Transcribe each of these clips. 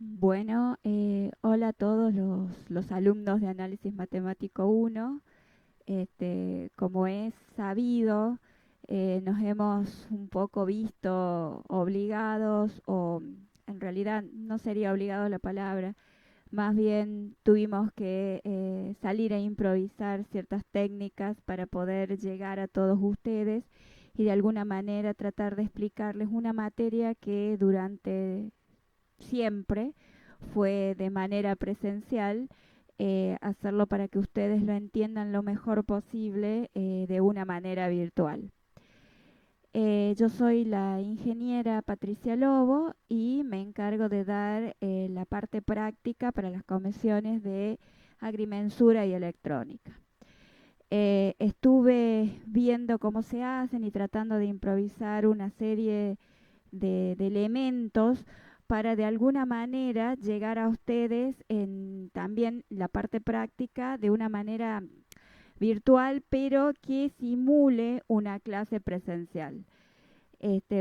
Bueno, hola a todos los alumnos de Análisis Matemático 1. Como es sabido, nos hemos un poco visto obligados, o en realidad no sería obligado la palabra, más bien tuvimos que salir a improvisar ciertas técnicas para poder llegar a todos ustedes y de alguna manera tratar de explicarles una materia que durante siempre fue de manera presencial, hacerlo para que ustedes lo entiendan lo mejor posible de una manera virtual. Yo soy la ingeniera Patricia Lobo y me encargo de dar la parte práctica para las comisiones de agrimensura y electrónica. Estuve viendo cómo se hacen y tratando de improvisar una serie de elementos para de alguna manera llegar a ustedes en también la parte práctica de una manera virtual, pero que simule una clase presencial.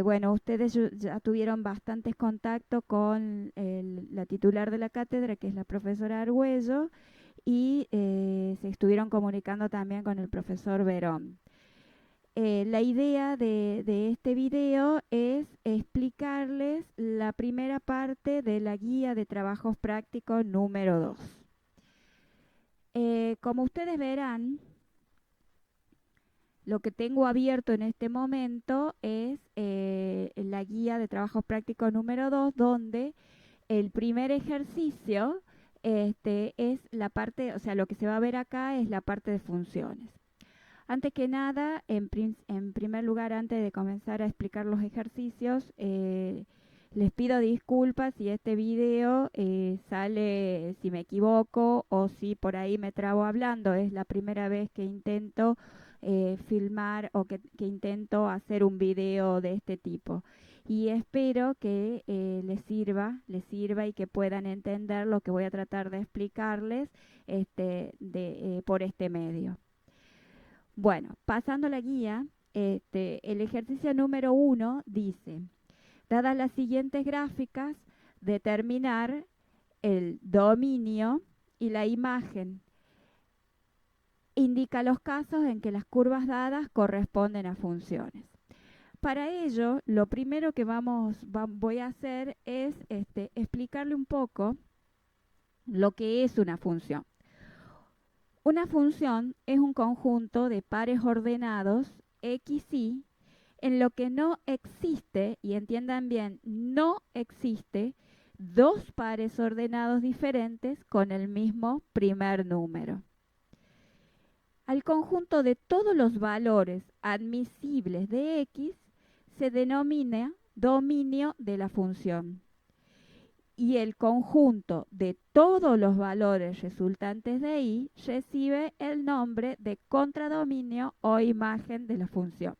Bueno, ustedes ya tuvieron bastantes contactos con la titular de la cátedra, que es la profesora Argüello, y se estuvieron comunicando también con el profesor Verón. La idea de este video es explicarles la primera parte de la guía de trabajos prácticos número 2. Como ustedes verán, lo que tengo abierto en este momento es la guía de trabajos prácticos número 2, donde el primer ejercicio es la parte, o sea, lo que se va a ver acá es la parte de funciones. Antes que nada, en primer lugar, antes de comenzar a explicar los ejercicios, les pido disculpas si este video sale, si me equivoco o si por ahí me trabo hablando. Es la primera vez que intento filmar o que intento hacer un video de este tipo. Y espero que les sirva y que puedan entender lo que voy a tratar de explicarles por este medio. Bueno, pasando la guía, el ejercicio número 1 dice, dadas las siguientes gráficas, determinar el dominio y la imagen. Indica los casos en que las curvas dadas corresponden a funciones. Para ello, lo primero que voy a hacer es explicarle un poco lo que es una función. Una función es un conjunto de pares ordenados x, y en lo que no existe, y entiendan bien, no existe dos pares ordenados diferentes con el mismo primer número. Al conjunto de todos los valores admisibles de x se denomina dominio de la función. Y el conjunto de todos los valores resultantes de y recibe el nombre de contradominio o imagen de la función.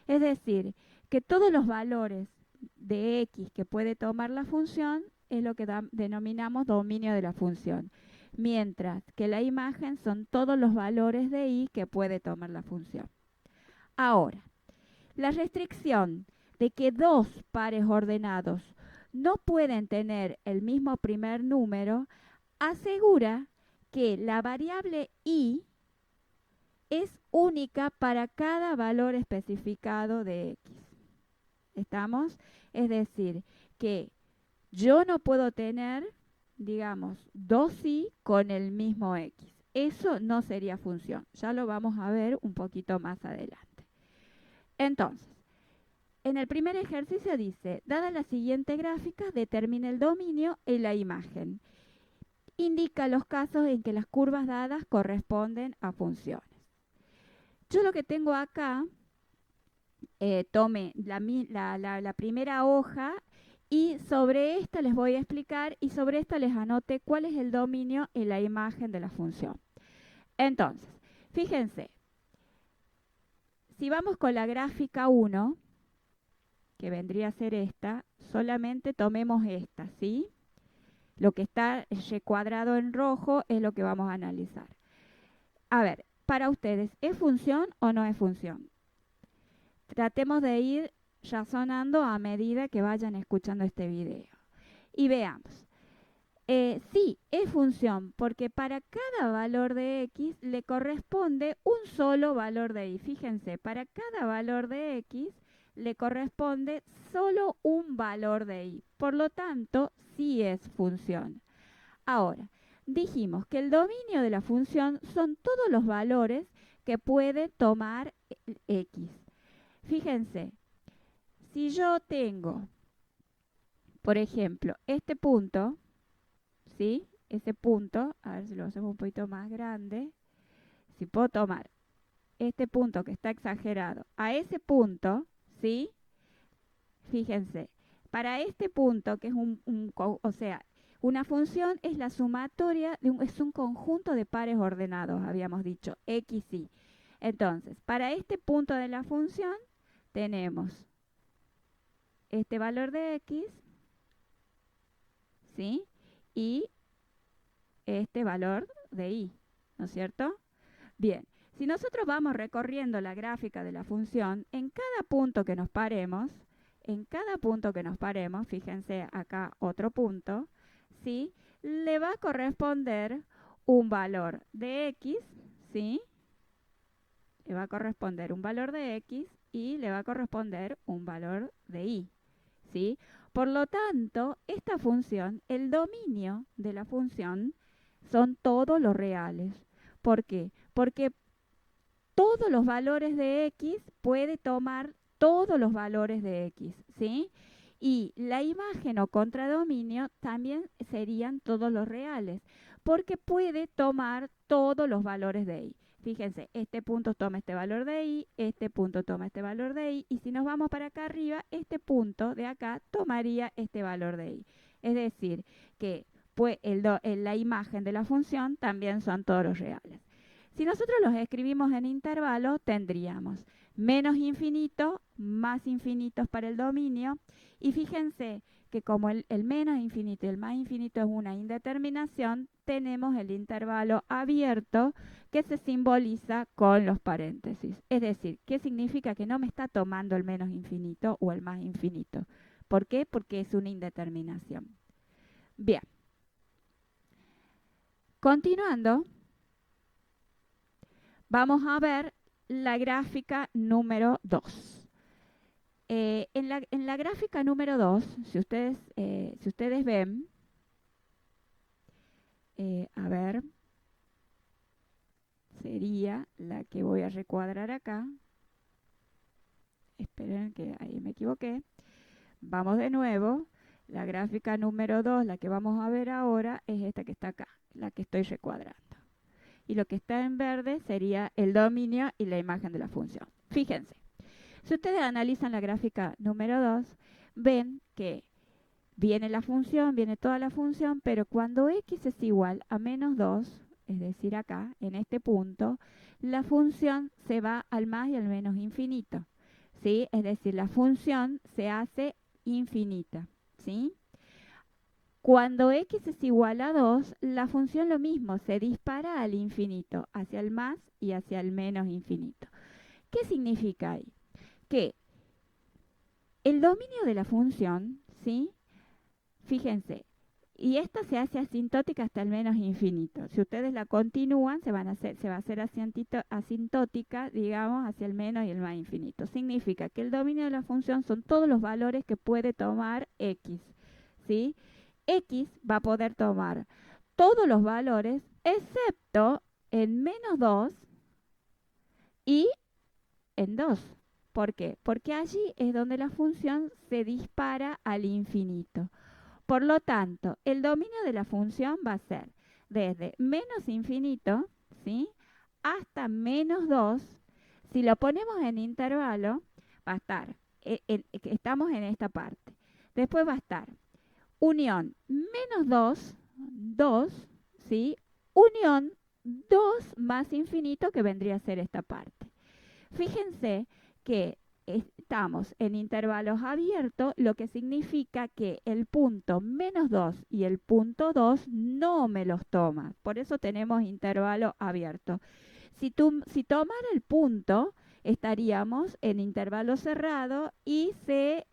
Es decir, que todos los valores de x que puede tomar la función es lo que denominamos dominio de la función, mientras que la imagen son todos los valores de y que puede tomar la función. Ahora, la restricción de que dos pares ordenados no pueden tener el mismo primer número asegura que la variable y es única para cada valor especificado de x. ¿Estamos? Es decir, que yo no puedo tener, digamos, dos y con el mismo x. Eso no sería función. Ya lo vamos a ver un poquito más adelante. Entonces, en el primer ejercicio dice, dada la siguiente gráfica, determina el dominio y la imagen. Indica los casos en que las curvas dadas corresponden a funciones. Yo lo que tengo acá, tome la primera hoja y sobre esta les voy a explicar y sobre esta les anote cuál es el dominio y la imagen de la función. Entonces, fíjense, si vamos con la gráfica 1, que vendría a ser esta, solamente tomemos esta, ¿sí? Lo que está recuadrado en rojo es lo que vamos a analizar. A ver, para ustedes, ¿es función o no es función? Tratemos de ir razonando a medida que vayan escuchando este video. Y veamos. Sí, es función, porque para cada valor de x le corresponde un solo valor de y. Fíjense, para cada valor de x le corresponde solo un valor de y. Por lo tanto, sí es función. Ahora, dijimos que el dominio de la función son todos los valores que puede tomar x. Fíjense, si yo tengo, por ejemplo, este punto, ¿sí? Ese punto, a ver si lo hacemos un poquito más grande. Si puedo tomar este punto que está exagerado a ese punto, ¿sí? Fíjense, para este punto, que es o sea, una función es la sumatoria, es un conjunto de pares ordenados, habíamos dicho, x, y. Entonces, para este punto de la función, tenemos este valor de x, ¿sí? Y este valor de y, ¿no es cierto? Bien, si nosotros vamos recorriendo la gráfica de la función, en cada punto que nos paremos, fíjense acá otro punto, ¿sí? Le va a corresponder un valor de x, ¿sí? Le va a corresponder un valor de x y le va a corresponder un valor de y, ¿sí? Por lo tanto, esta función, el dominio de la función, son todos los reales. ¿Por qué? Porque todos los valores de x puede tomar todos los valores de x, ¿sí? Y la imagen o contradominio también serían todos los reales, porque puede tomar todos los valores de y. Fíjense, este punto toma este valor de y, este punto toma este valor de y si nos vamos para acá arriba, este punto de acá tomaría este valor de y. Es decir, que pues, la imagen de la función también son todos los reales. Si nosotros los escribimos en intervalos, tendríamos menos infinito, más infinitos para el dominio. Y fíjense que como el menos infinito y el más infinito es una indeterminación, tenemos el intervalo abierto que se simboliza con los paréntesis. Es decir, ¿qué significa? Que no me está tomando el menos infinito o el más infinito. ¿Por qué? Porque es una indeterminación. Bien. Continuando, vamos a ver la gráfica número 2. En la gráfica número 2, si ustedes ven, a ver, sería la que voy a recuadrar acá. Esperen que ahí me equivoqué. Vamos de nuevo. La gráfica número 2, la que vamos a ver ahora, es esta que está acá, la que estoy recuadrando. Y lo que está en verde sería el dominio y la imagen de la función. Fíjense. Si ustedes analizan la gráfica número 2, ven que viene la función, viene toda la función, pero cuando x es igual a menos 2, es decir, acá, en este punto, la función se va al más y al menos infinito, ¿sí? Es decir, la función se hace infinita, ¿sí? Cuando x es igual a 2, la función lo mismo, se dispara al infinito, hacia el más y hacia el menos infinito. ¿Qué significa ahí? Que el dominio de la función, ¿sí? Fíjense, y esta se hace asintótica hasta el menos infinito. Si ustedes la continúan, se va a hacer asintótica, digamos, hacia el menos y el más infinito. Significa que el dominio de la función son todos los valores que puede tomar x, ¿sí? X va a poder tomar todos los valores excepto en menos 2 y en 2. ¿Por qué? Porque allí es donde la función se dispara al infinito. Por lo tanto, el dominio de la función va a ser desde menos infinito, ¿sí? Hasta menos 2. Si lo ponemos en intervalo, va a estar, estamos en esta parte. Después va a estar unión menos 2, 2, ¿sí? Unión 2 más infinito, que vendría a ser esta parte. Fíjense que estamos en intervalos abiertos, lo que significa que el punto menos 2 y el punto 2 no me los toma. Por eso tenemos intervalo abierto. Si tomara el punto, estaríamos en intervalo cerrado y se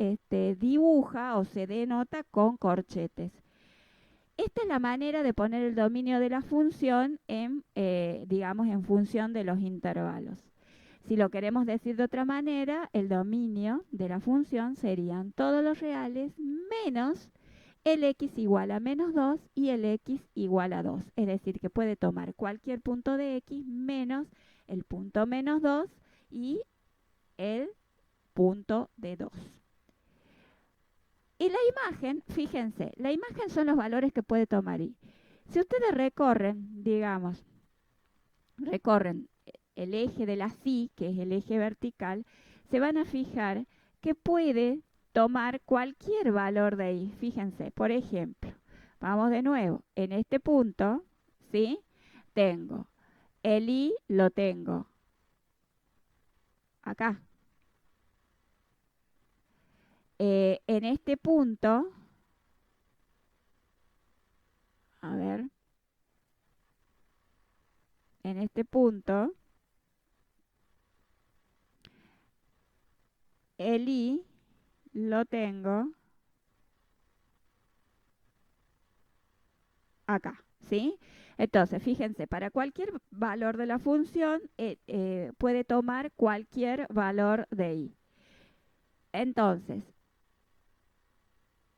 dibuja o se denota con corchetes. esta es la manera de poner el dominio de la función digamos, en función de los intervalos. Si lo queremos decir de otra manera, el dominio de la función serían todos los reales menos el x igual a menos 2 y el x igual a 2. Es decir, que puede tomar cualquier punto de x menos el punto menos 2 y el punto de 2. Y la imagen, fíjense, la imagen son los valores que puede tomar y. Si ustedes recorren, digamos, recorren el eje de la xi, que es el eje vertical, se van a fijar que puede tomar cualquier valor de ahí. Fíjense, por ejemplo, vamos de nuevo, en este punto, ¿sí? Tengo el i, lo tengo acá. En este punto, a ver, en este punto, el i lo tengo acá, ¿sí? Entonces, fíjense, para cualquier valor de la función puede tomar cualquier valor de i. Entonces,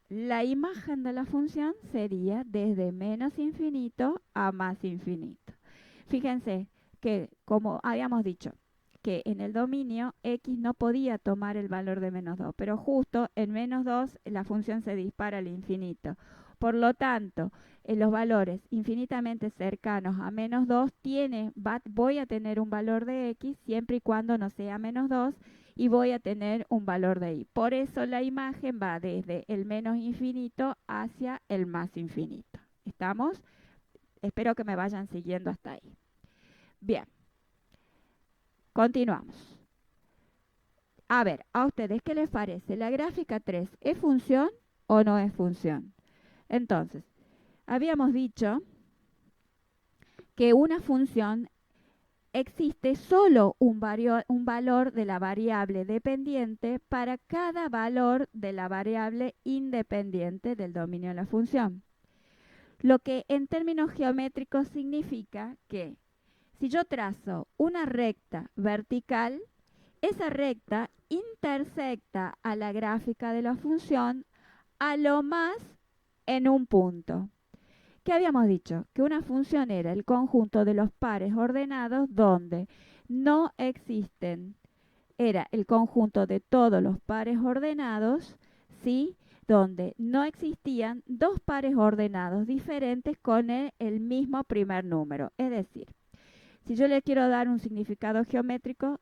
la imagen de la función sería desde menos infinito a más infinito. Fíjense que, como habíamos dicho, que en el dominio x no podía tomar el valor de menos 2, pero justo en menos 2 la función se dispara al infinito. Por lo tanto, en los valores infinitamente cercanos a menos 2 voy a tener un valor de x siempre y cuando no sea menos 2 y voy a tener un valor de y. Por eso la imagen va desde el menos infinito hacia el más infinito. ¿Estamos? Espero que me vayan siguiendo hasta ahí. Bien, continuamos. A ver, ¿a ustedes qué les parece? ¿La gráfica 3 es función o no es función? Entonces, habíamos dicho que una función existe solo un valor de la variable dependiente para cada valor de la variable independiente del dominio de la función. Lo que en términos geométricos significa que si yo trazo una recta vertical, esa recta intersecta a la gráfica de la función a lo más en un punto. ¿Qué habíamos dicho? Que una función era el conjunto de los pares ordenados donde no existen. Era el conjunto de todos los pares ordenados, ¿sí? Donde no existían dos pares ordenados diferentes con el mismo primer número. Es decir, si yo le quiero dar un significado geométrico,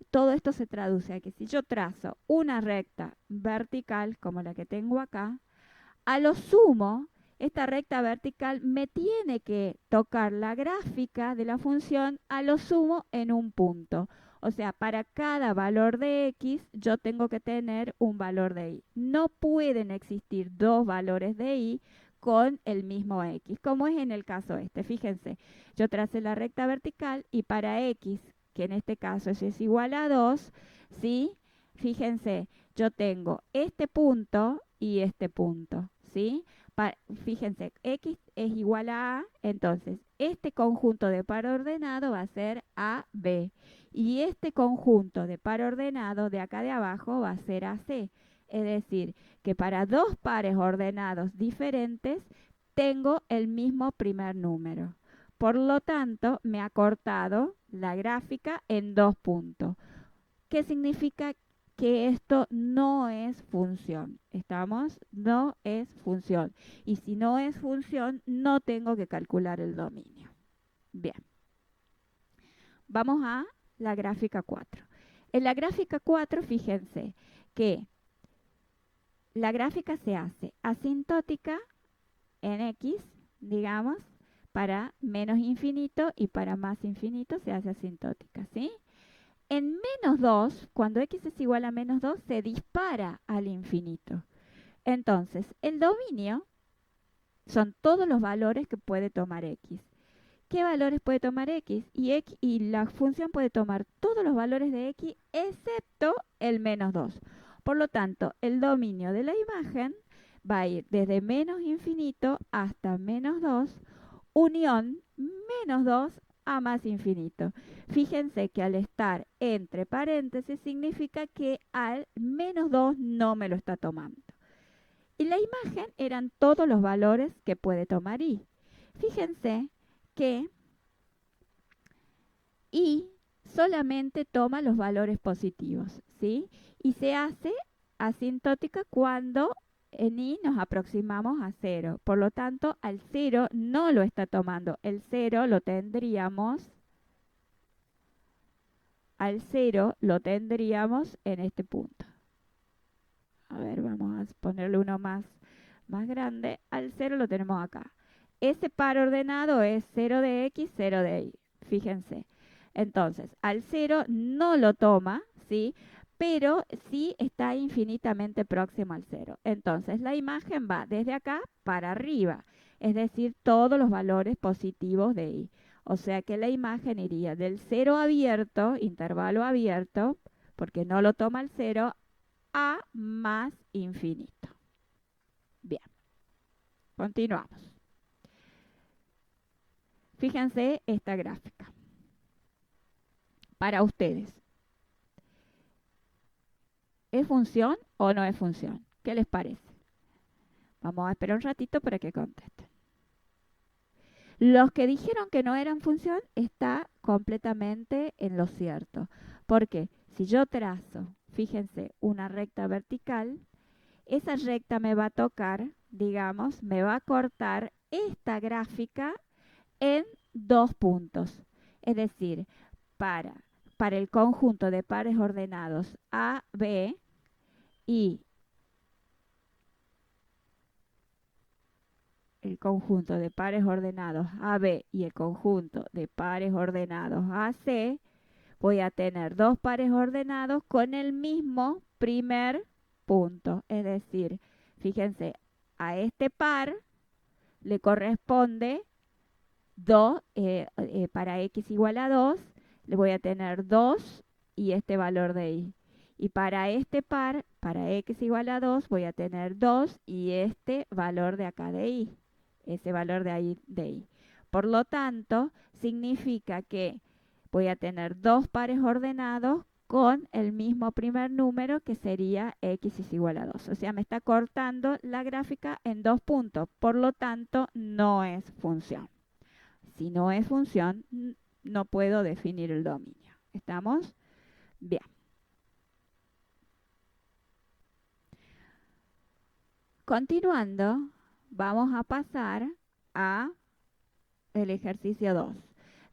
todo esto se traduce a que si yo trazo una recta vertical como la que tengo acá, a lo sumo, esta recta vertical me tiene que tocar la gráfica de la función a lo sumo en un punto. O sea, para cada valor de x yo tengo que tener un valor de y. No pueden existir dos valores de y con el mismo x, como es en el caso este. Fíjense, yo tracé la recta vertical y para x, que en este caso es igual a 2, ¿sí? Fíjense, yo tengo este punto y este punto, ¿sí? Fíjense, x es igual a, entonces este conjunto de par ordenado va a ser AB y este conjunto de par ordenado de acá de abajo va a ser AC. Es decir, que para dos pares ordenados diferentes tengo el mismo primer número. Por lo tanto, me ha cortado la gráfica en dos puntos. ¿Qué significa que esto no es función? ¿Estamos? No es función. Y si no es función, no tengo que calcular el dominio. Bien. Vamos a la gráfica 4. En la gráfica 4, fíjense que la gráfica se hace asintótica en x, digamos, para menos infinito y para más infinito se hace asintótica, ¿sí? En menos 2, cuando x es igual a menos 2, se dispara al infinito. Entonces, el dominio son todos los valores que puede tomar x. ¿Qué valores puede tomar x? Y la función puede tomar todos los valores de x excepto el menos 2. Por lo tanto, el dominio de la imagen va a ir desde menos infinito hasta menos 2, unión menos 2 a más infinito. Fíjense que al estar entre paréntesis significa que al menos 2 no me lo está tomando. Y la imagen eran todos los valores que puede tomar i. Fíjense que i solamente toma los valores positivos, ¿sí? Y se hace asintótica cuando en i nos aproximamos a 0. Por lo tanto, al 0 no lo está tomando. El 0 lo tendríamos, al 0 lo tendríamos en este punto. A ver, vamos a ponerle uno más grande. Al 0 lo tenemos acá. Ese par ordenado es 0 de x, 0 de y. Fíjense. Entonces, al 0 no lo toma, ¿sí? Pero sí está infinitamente próximo al 0. Entonces, la imagen va desde acá para arriba, es decir, todos los valores positivos de y. O sea que la imagen iría del 0 abierto, intervalo abierto, porque no lo toma el 0, a más infinito. Bien, continuamos. Fíjense esta gráfica. Para ustedes, ¿es función o no es función? ¿Qué les parece? Vamos a esperar un ratito para que contesten. Los que dijeron que no eran función está completamente en lo cierto. Porque si yo trazo, fíjense, una recta vertical, esa recta me va a tocar, digamos, me va a cortar esta gráfica en 2 puntos. Es decir, para el conjunto de pares ordenados A, B y el conjunto de pares ordenados AB y el conjunto de pares ordenados AC, voy a tener 2 pares ordenados con el mismo primer punto. Es decir, fíjense, a este par le corresponde 2, para x igual a 2, le voy a tener 2 y este valor de i. Y para este par, para x igual a 2, voy a tener 2 y este valor de acá de i. Ese valor de ahí de i. Por lo tanto, significa que voy a tener 2 pares ordenados con el mismo primer número, que sería x es igual a 2. O sea, me está cortando la gráfica en 2 puntos. Por lo tanto, no es función. Si no es función, no puedo definir el dominio. ¿Estamos? Bien. Continuando, vamos a pasar a el ejercicio 2.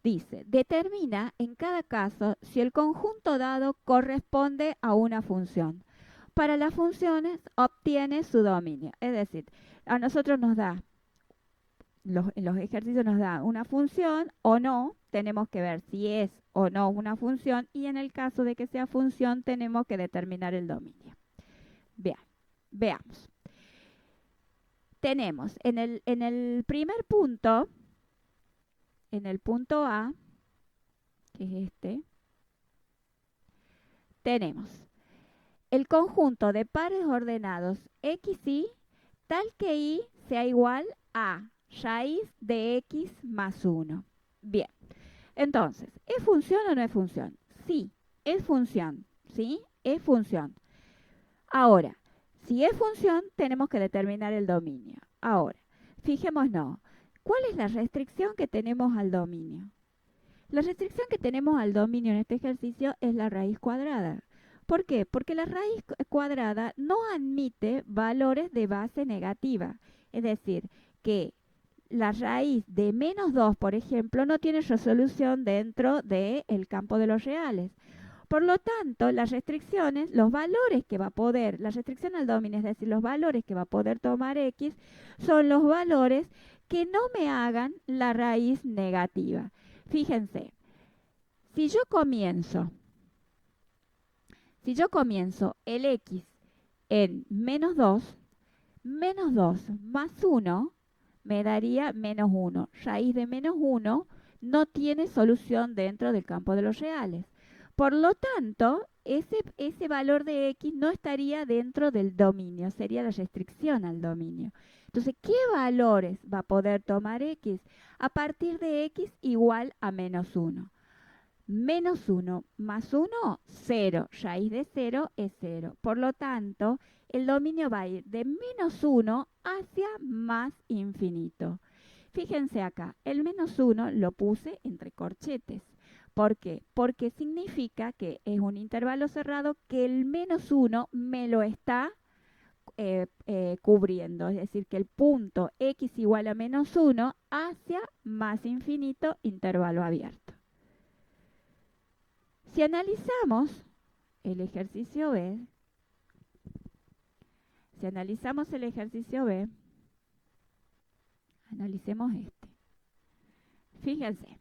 Dice, determina en cada caso si el conjunto dado corresponde a una función. Para las funciones obtiene su dominio. Es decir, a nosotros nos da, los ejercicios nos da una función o no. Tenemos que ver si es o no una función, y en el caso de que sea función tenemos que determinar el dominio. Bien, veamos. Tenemos en el primer punto, en el punto A, que es este, tenemos el conjunto de pares ordenados x, y tal que y sea igual a raíz de x más 1. Bien, entonces, ¿es función o no es función? Sí, es función, ¿sí? Es función. Ahora, si es función, tenemos que determinar el dominio. Ahora, fijémonos, ¿cuál es la restricción que tenemos al dominio? La restricción que tenemos al dominio en este ejercicio es la raíz cuadrada. ¿Por qué? Porque la raíz cuadrada no admite valores de base negativa. Es decir, que la raíz de menos 2, por ejemplo, no tiene resolución dentro del campo de los reales. Por lo tanto, las restricciones, los valores que va a poder, la restricción al dominio, es decir, los valores que va a poder tomar x, son los valores que no me hagan la raíz negativa. Fíjense, si yo comienzo el x en menos 2 más 1 me daría menos 1. Raíz de menos 1 no tiene solución dentro del campo de los reales. Por lo tanto, ese valor de x no estaría dentro del dominio, sería la restricción al dominio. Entonces, ¿qué valores va a poder tomar x? A partir de x igual a menos 1. Menos 1 más 1, 0. Raíz de 0 es 0. Por lo tanto, el dominio va a ir de menos 1 hacia más infinito. Fíjense acá, el menos 1 lo puse entre corchetes. ¿Por qué? Porque significa que es un intervalo cerrado que el menos 1 me lo está cubriendo. Es decir, que el punto x igual a menos 1 hacia más infinito, intervalo abierto. Si analizamos el ejercicio B, analicemos este. Fíjense,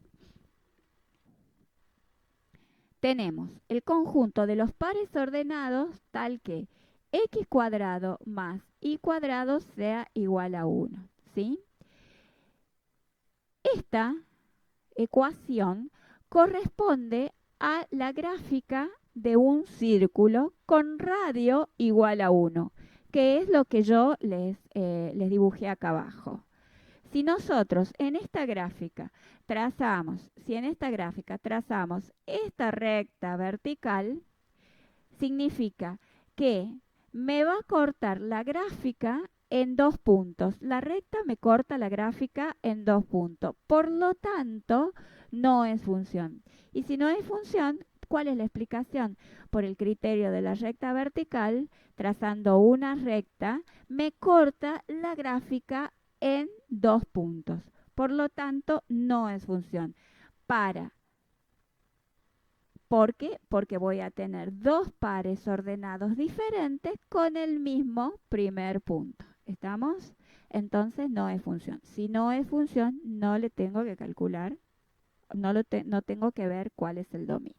tenemos el conjunto de los pares ordenados tal que x cuadrado más y cuadrado sea igual a 1, ¿sí? Esta ecuación corresponde a la gráfica de un círculo con radio igual a 1, que es lo que yo les dibujé acá abajo. Si nosotros en esta gráfica trazamos esta recta vertical, significa que me va a cortar la gráfica en 2 puntos. La recta me corta la gráfica en 2 puntos. Por lo tanto, no es función. Y si no es función, ¿cuál es la explicación? Por el criterio de la recta vertical, trazando una recta, me corta la gráfica en 2 puntos. Por lo tanto, no es función. ¿Por qué? Porque voy a tener dos pares ordenados diferentes con el mismo primer punto. ¿Estamos? Entonces no es función. Si no es función, no le tengo que calcular, no tengo que ver cuál es el dominio.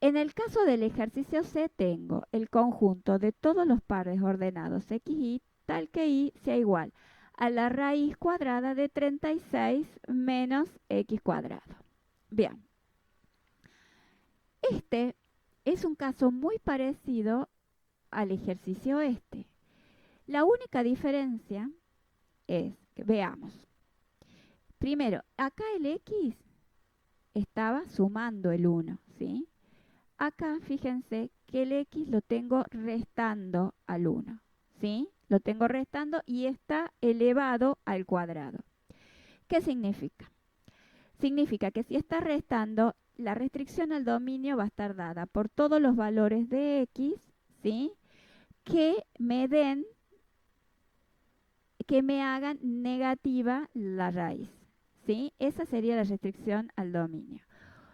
En el caso del ejercicio C tengo el conjunto de todos los pares ordenados x y tal que y sea igual a la raíz cuadrada de 36 menos x cuadrado. Bien. Este es un caso muy parecido al ejercicio este. La única diferencia es que veamos. Primero, acá el x estaba sumando el 1, ¿sí? Acá fíjense que el x lo tengo restando al 1, ¿sí? Lo tengo restando y está elevado al cuadrado. ¿Qué significa? Significa que si está restando, la restricción al dominio va a estar dada por todos los valores de x, ¿sí? Que me hagan negativa la raíz, ¿sí? Esa sería la restricción al dominio.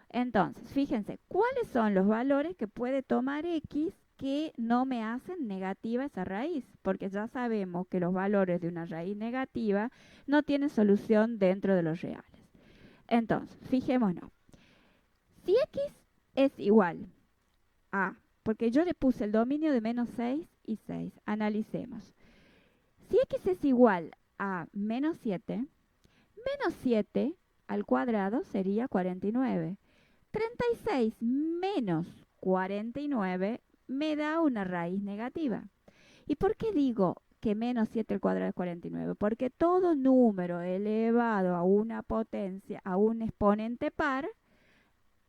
Entonces, fíjense, ¿cuáles son los valores que puede tomar x que no me hacen negativa esa raíz? Porque ya sabemos que los valores de una raíz negativa no tienen solución dentro de los reales. Entonces, fijémonos. Si x es igual a, porque yo le puse el dominio de menos 6 y 6, analicemos. Si x es igual a menos 7 al cuadrado sería 49. 36 menos 49 me da una raíz negativa. ¿Y por qué digo que menos 7 al cuadrado es 49? Porque todo número elevado a una potencia, a un exponente par,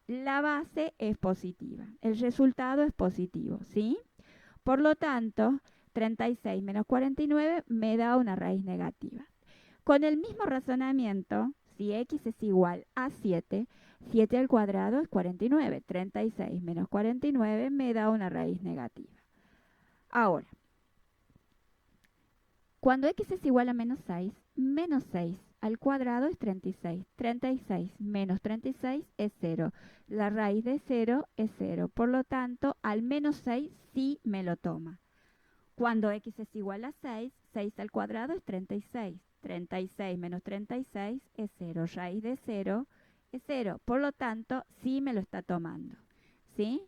la base es positiva. El resultado es positivo, ¿sí? Por lo tanto, 36 menos 49 me da una raíz negativa. Con el mismo razonamiento, si x es igual a 7, 7 al cuadrado es 49. 36 menos 49 me da una raíz negativa. Ahora, cuando x es igual a menos 6 al cuadrado es 36. 36 menos 36 es 0. La raíz de 0 es 0. Por lo tanto, al menos 6 sí me lo toma. Cuando x es igual a 6, 6 al cuadrado es 36. 36 menos 36 es 0. Raíz de 0 es 0. Por lo tanto, sí me lo está tomando. ¿Sí?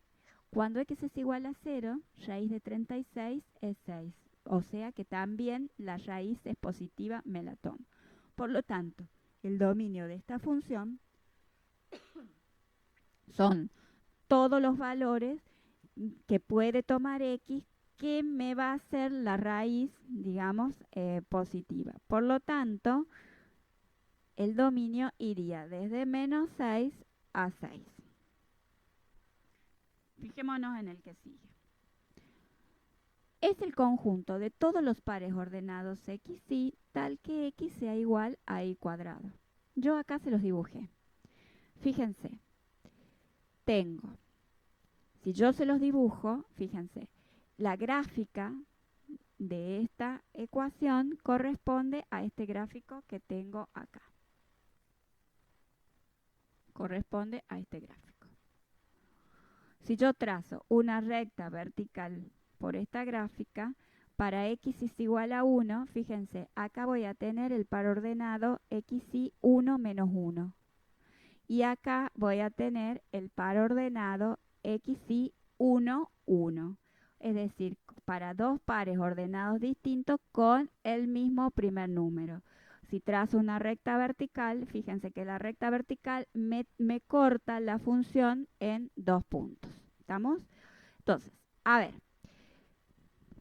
Cuando x es igual a 0, raíz de 36 es 6. O sea que también la raíz es positiva, me la tomo. Por lo tanto, el dominio de esta función son todos los valores que puede tomar X, que me va a hacer la raíz, digamos, positiva. Por lo tanto, el dominio iría desde menos 6 a 6. Fijémonos en el que sigue. Es el conjunto de todos los pares ordenados x, y tal que x sea igual a y cuadrado. Yo acá se los dibujé. Fíjense, tengo, si yo se los dibujo, fíjense, la gráfica de esta ecuación corresponde a este gráfico que tengo acá. Corresponde a este gráfico. Si yo trazo una recta vertical por esta gráfica, para x es igual a 1, fíjense, acá voy a tener el par ordenado xy 1 menos 1. Y acá voy a tener el par ordenado xy 1, 1. Es decir, para dos pares ordenados distintos con el mismo primer número. Si trazo una recta vertical, fíjense que la recta vertical me corta la función en 2 puntos. ¿Estamos? Entonces, a ver,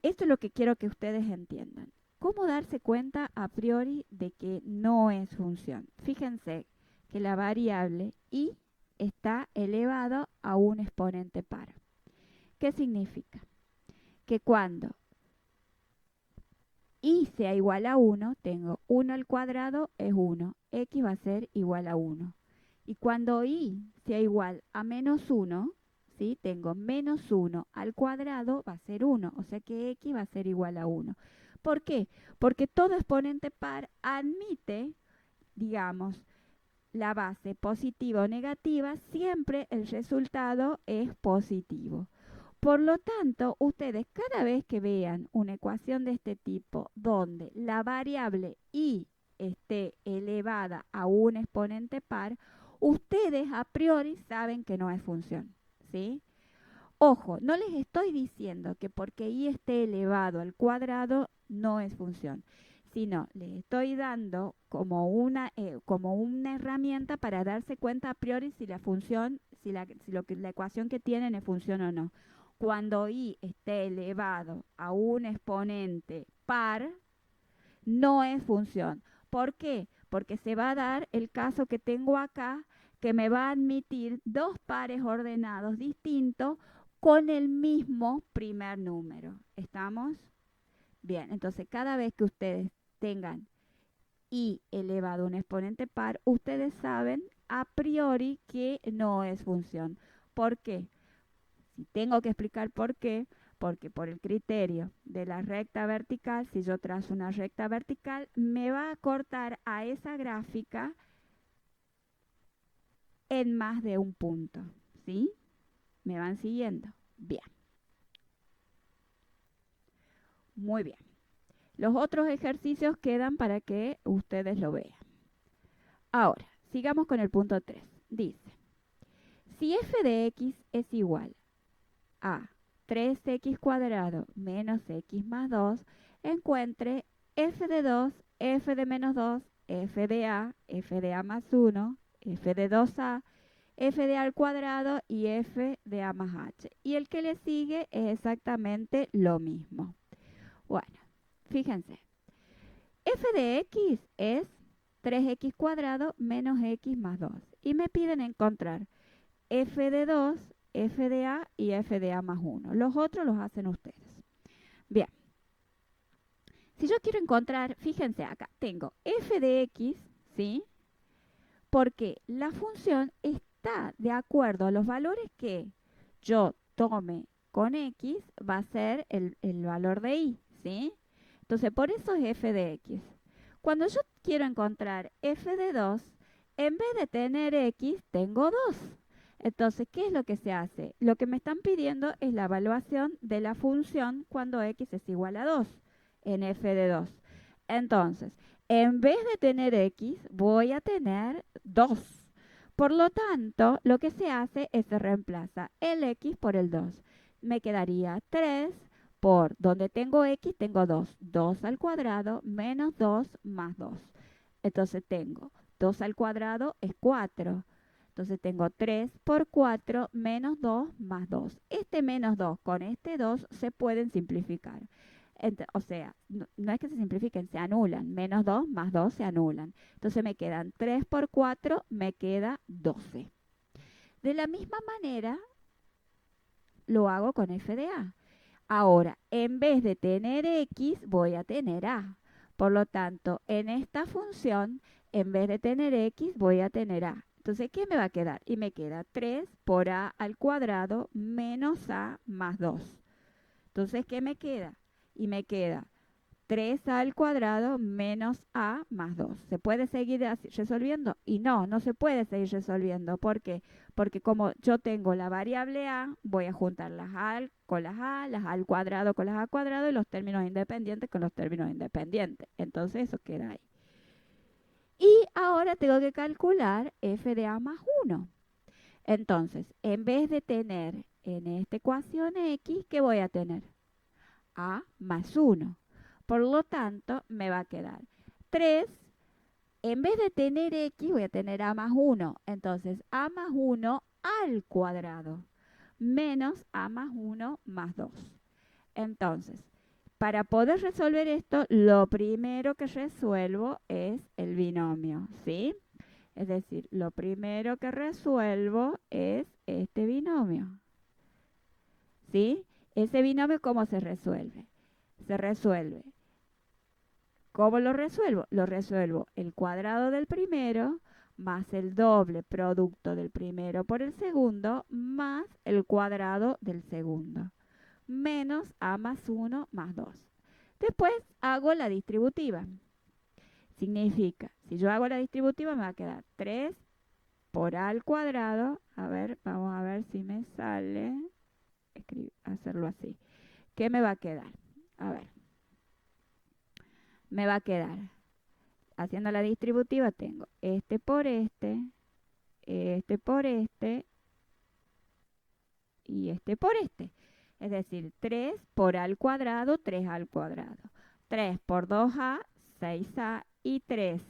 esto es lo que quiero que ustedes entiendan. ¿Cómo darse cuenta a priori de que no es función? Fíjense que la variable y está elevado a un exponente par. ¿Qué significa? Que cuando y sea igual a 1, tengo 1 al cuadrado es 1, x va a ser igual a 1. Y cuando y sea igual a menos 1, ¿sí? Tengo menos 1 al cuadrado va a ser 1, o sea que x va a ser igual a 1. ¿Por qué? Porque todo exponente par admite, digamos, la base positiva o negativa, siempre el resultado es positivo. Por lo tanto, ustedes cada vez que vean una ecuación de este tipo donde la variable y esté elevada a un exponente par, ustedes a priori saben que no es función, ¿sí? Ojo, no les estoy diciendo que porque y esté elevado al cuadrado no es función, sino les estoy dando como una herramienta para darse cuenta a priori si la función, la ecuación que tienen es función o no. Cuando y esté elevado a un exponente par, no es función. ¿Por qué? Porque se va a dar el caso que tengo acá, que me va a admitir dos pares ordenados distintos con el mismo primer número. ¿Estamos? Bien, entonces cada vez que ustedes tengan y elevado a un exponente par, ustedes saben a priori que no es función. ¿Por qué? Si tengo que explicar por qué, porque por el criterio de la recta vertical, si yo trazo una recta vertical, me va a cortar a esa gráfica en más de un punto. ¿Sí? ¿Me van siguiendo? Bien. Muy bien. Los otros ejercicios quedan para que ustedes lo vean. Ahora, sigamos con el punto 3. Dice, si f de x es igual a 3x cuadrado menos x más 2, encuentre f de 2, f de menos 2, f de a más 1, f de 2a, f de a al cuadrado y f de a más h. Y el que le sigue es exactamente lo mismo. Bueno, fíjense, f de x es 3x cuadrado menos x más 2. Y me piden encontrar f de 2, f de a y f de a más 1. Los otros los hacen ustedes. Bien. Si yo quiero encontrar, fíjense acá, tengo f de x, ¿sí? Porque la función está de acuerdo a los valores que yo tome con x, va a ser el valor de y, ¿sí? Entonces, por eso es f de x. Cuando yo quiero encontrar f de 2, en vez de tener x, tengo 2. Entonces, ¿qué es lo que se hace? Lo que me están pidiendo es la evaluación de la función cuando x es igual a 2 en f de 2. Entonces, en vez de tener x, voy a tener 2. Por lo tanto, lo que se hace es se reemplaza el x por el 2. Me quedaría 3 por donde tengo x, tengo 2. 2 al cuadrado menos 2 más 2. Entonces tengo 2 al cuadrado es 4. Entonces tengo 3 por 4 menos 2 más 2. Este menos 2 con este 2 se pueden simplificar. O sea, no es que se simplifiquen, se anulan. Menos 2 más 2 se anulan. Entonces me quedan 3 por 4, me queda 12. De la misma manera lo hago con f de a. Ahora, en vez de tener x, voy a tener a. Por lo tanto, en esta función, en vez de tener x, voy a tener a. Entonces, ¿qué me va a quedar? Y me queda 3 por a al cuadrado menos a más 2. Entonces, ¿qué me queda? Y me queda 3a al cuadrado menos a más 2. ¿Se puede seguir resolviendo? Y no, no se puede seguir resolviendo. ¿Por qué? Porque como yo tengo la variable a, voy a juntar las a con las a al cuadrado con las a al cuadrado y los términos independientes con los términos independientes. Entonces eso queda ahí. Y ahora tengo que calcular f de a más 1. Entonces, en vez de tener en esta ecuación x, ¿qué voy a tener? A más 1. Por lo tanto, me va a quedar 3. En vez de tener x, voy a tener a más 1. Entonces, a más 1 al cuadrado menos a más 1 más 2. Entonces, para poder resolver esto, lo primero que resuelvo es el binomio, ¿sí? Es decir, lo primero que resuelvo es este binomio, ¿sí? Ese binomio, ¿cómo se resuelve? Se resuelve. ¿Cómo lo resuelvo? Lo resuelvo el cuadrado del primero más el doble producto del primero por el segundo más el cuadrado del segundo menos a más 1 más 2. Después hago la distributiva. Significa, si yo hago la distributiva me va a quedar 3 por a al cuadrado. A ver, vamos a ver si me sale. Hacerlo así. ¿Qué me va a quedar? A ver. Me va a quedar, haciendo la distributiva, tengo este por este por este y este por este. Es decir, 3 por a al cuadrado, 3 al cuadrado. 3 por 2a, 6a y 3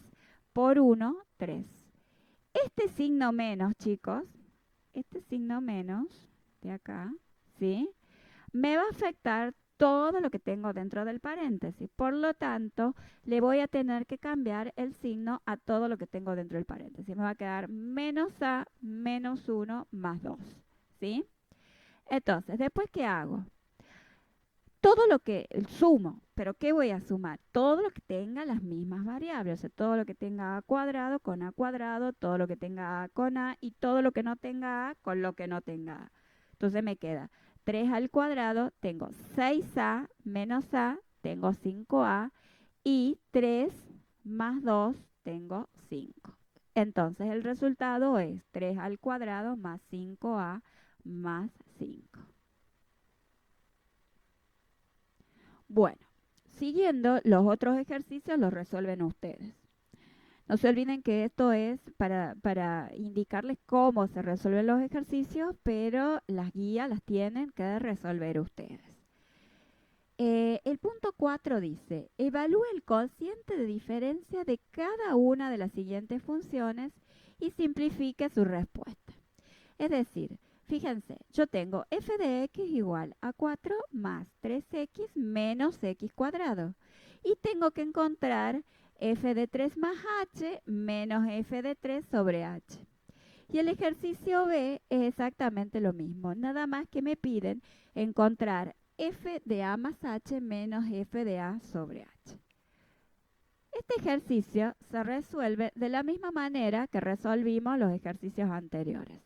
por 1, 3. Este signo menos, chicos, este signo menos de acá, ¿sí? Me va a afectar todo lo que tengo dentro del paréntesis. Por lo tanto, le voy a tener que cambiar el signo a todo lo que tengo dentro del paréntesis. Me va a quedar menos a menos 1 más 2. ¿Sí? Entonces, ¿después qué hago? Todo lo que sumo, pero ¿qué voy a sumar? Todo lo que tenga las mismas variables, o sea, todo lo que tenga a cuadrado con a cuadrado, todo lo que tenga a con a y todo lo que no tenga a con lo que no tenga a. Entonces me queda 3 al cuadrado, tengo 6a menos a, tengo 5a y 3 más 2, tengo 5. Entonces el resultado es 3 al cuadrado más 5a más 5. Bueno, siguiendo, los otros ejercicios los resuelven ustedes. No se olviden que esto es para indicarles cómo se resuelven los ejercicios, pero las guías las tienen que resolver ustedes. El punto 4 dice, evalúe el cociente de diferencia de cada una de las siguientes funciones y simplifique su respuesta. Es decir, fíjense, yo tengo f de x igual a 4 más 3x menos x cuadrado. Y tengo que encontrar f de 3 más h menos f de 3 sobre h. Y el ejercicio B es exactamente lo mismo, nada más que me piden encontrar f de a más h menos f de a sobre h. Este ejercicio se resuelve de la misma manera que resolvimos los ejercicios anteriores.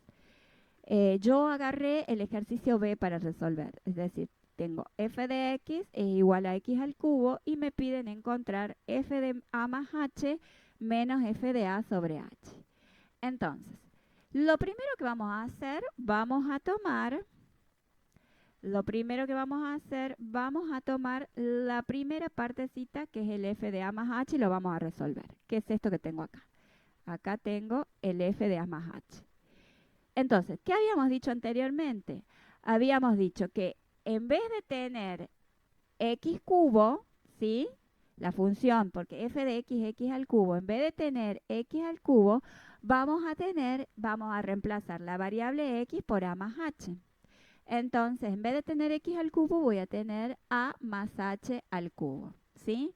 Yo agarré el ejercicio B para resolver, es decir, tengo f de x es igual a x al cubo y me piden encontrar f de a más h menos f de a sobre h. Entonces, lo primero que vamos a hacer, vamos a tomar la primera partecita que es el f de a más h y lo vamos a resolver. ¿Qué es esto que tengo acá? Acá tengo el f de a más h. Entonces, ¿qué habíamos dicho anteriormente? Habíamos dicho que en vez de tener x cubo, ¿sí? la función, porque f de x, x al cubo, en vez de tener x al cubo, vamos a reemplazar la variable x por a más h. Entonces, en vez de tener x al cubo, voy a tener a más h al cubo, ¿sí?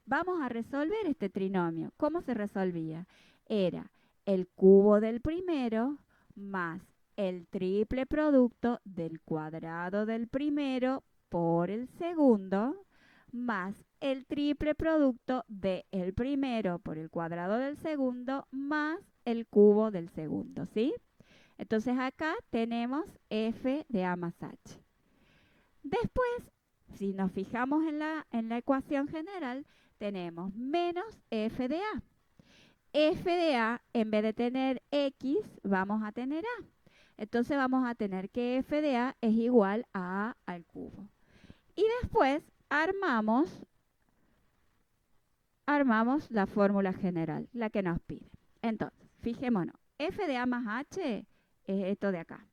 Vamos a resolver este trinomio. ¿Cómo se resolvía? Era el cubo del primero más el triple producto del cuadrado del primero por el segundo más el triple producto del primero por el cuadrado del segundo más el cubo del segundo, ¿sí? Entonces acá tenemos f de a más h. Después, si nos fijamos en la ecuación general, tenemos menos f de a. F de a, en vez de tener x, vamos a tener a. Entonces vamos a tener que f de a es igual a al cubo. Y después armamos la fórmula general, la que nos pide. Entonces, fijémonos, f de a más h es esto de acá.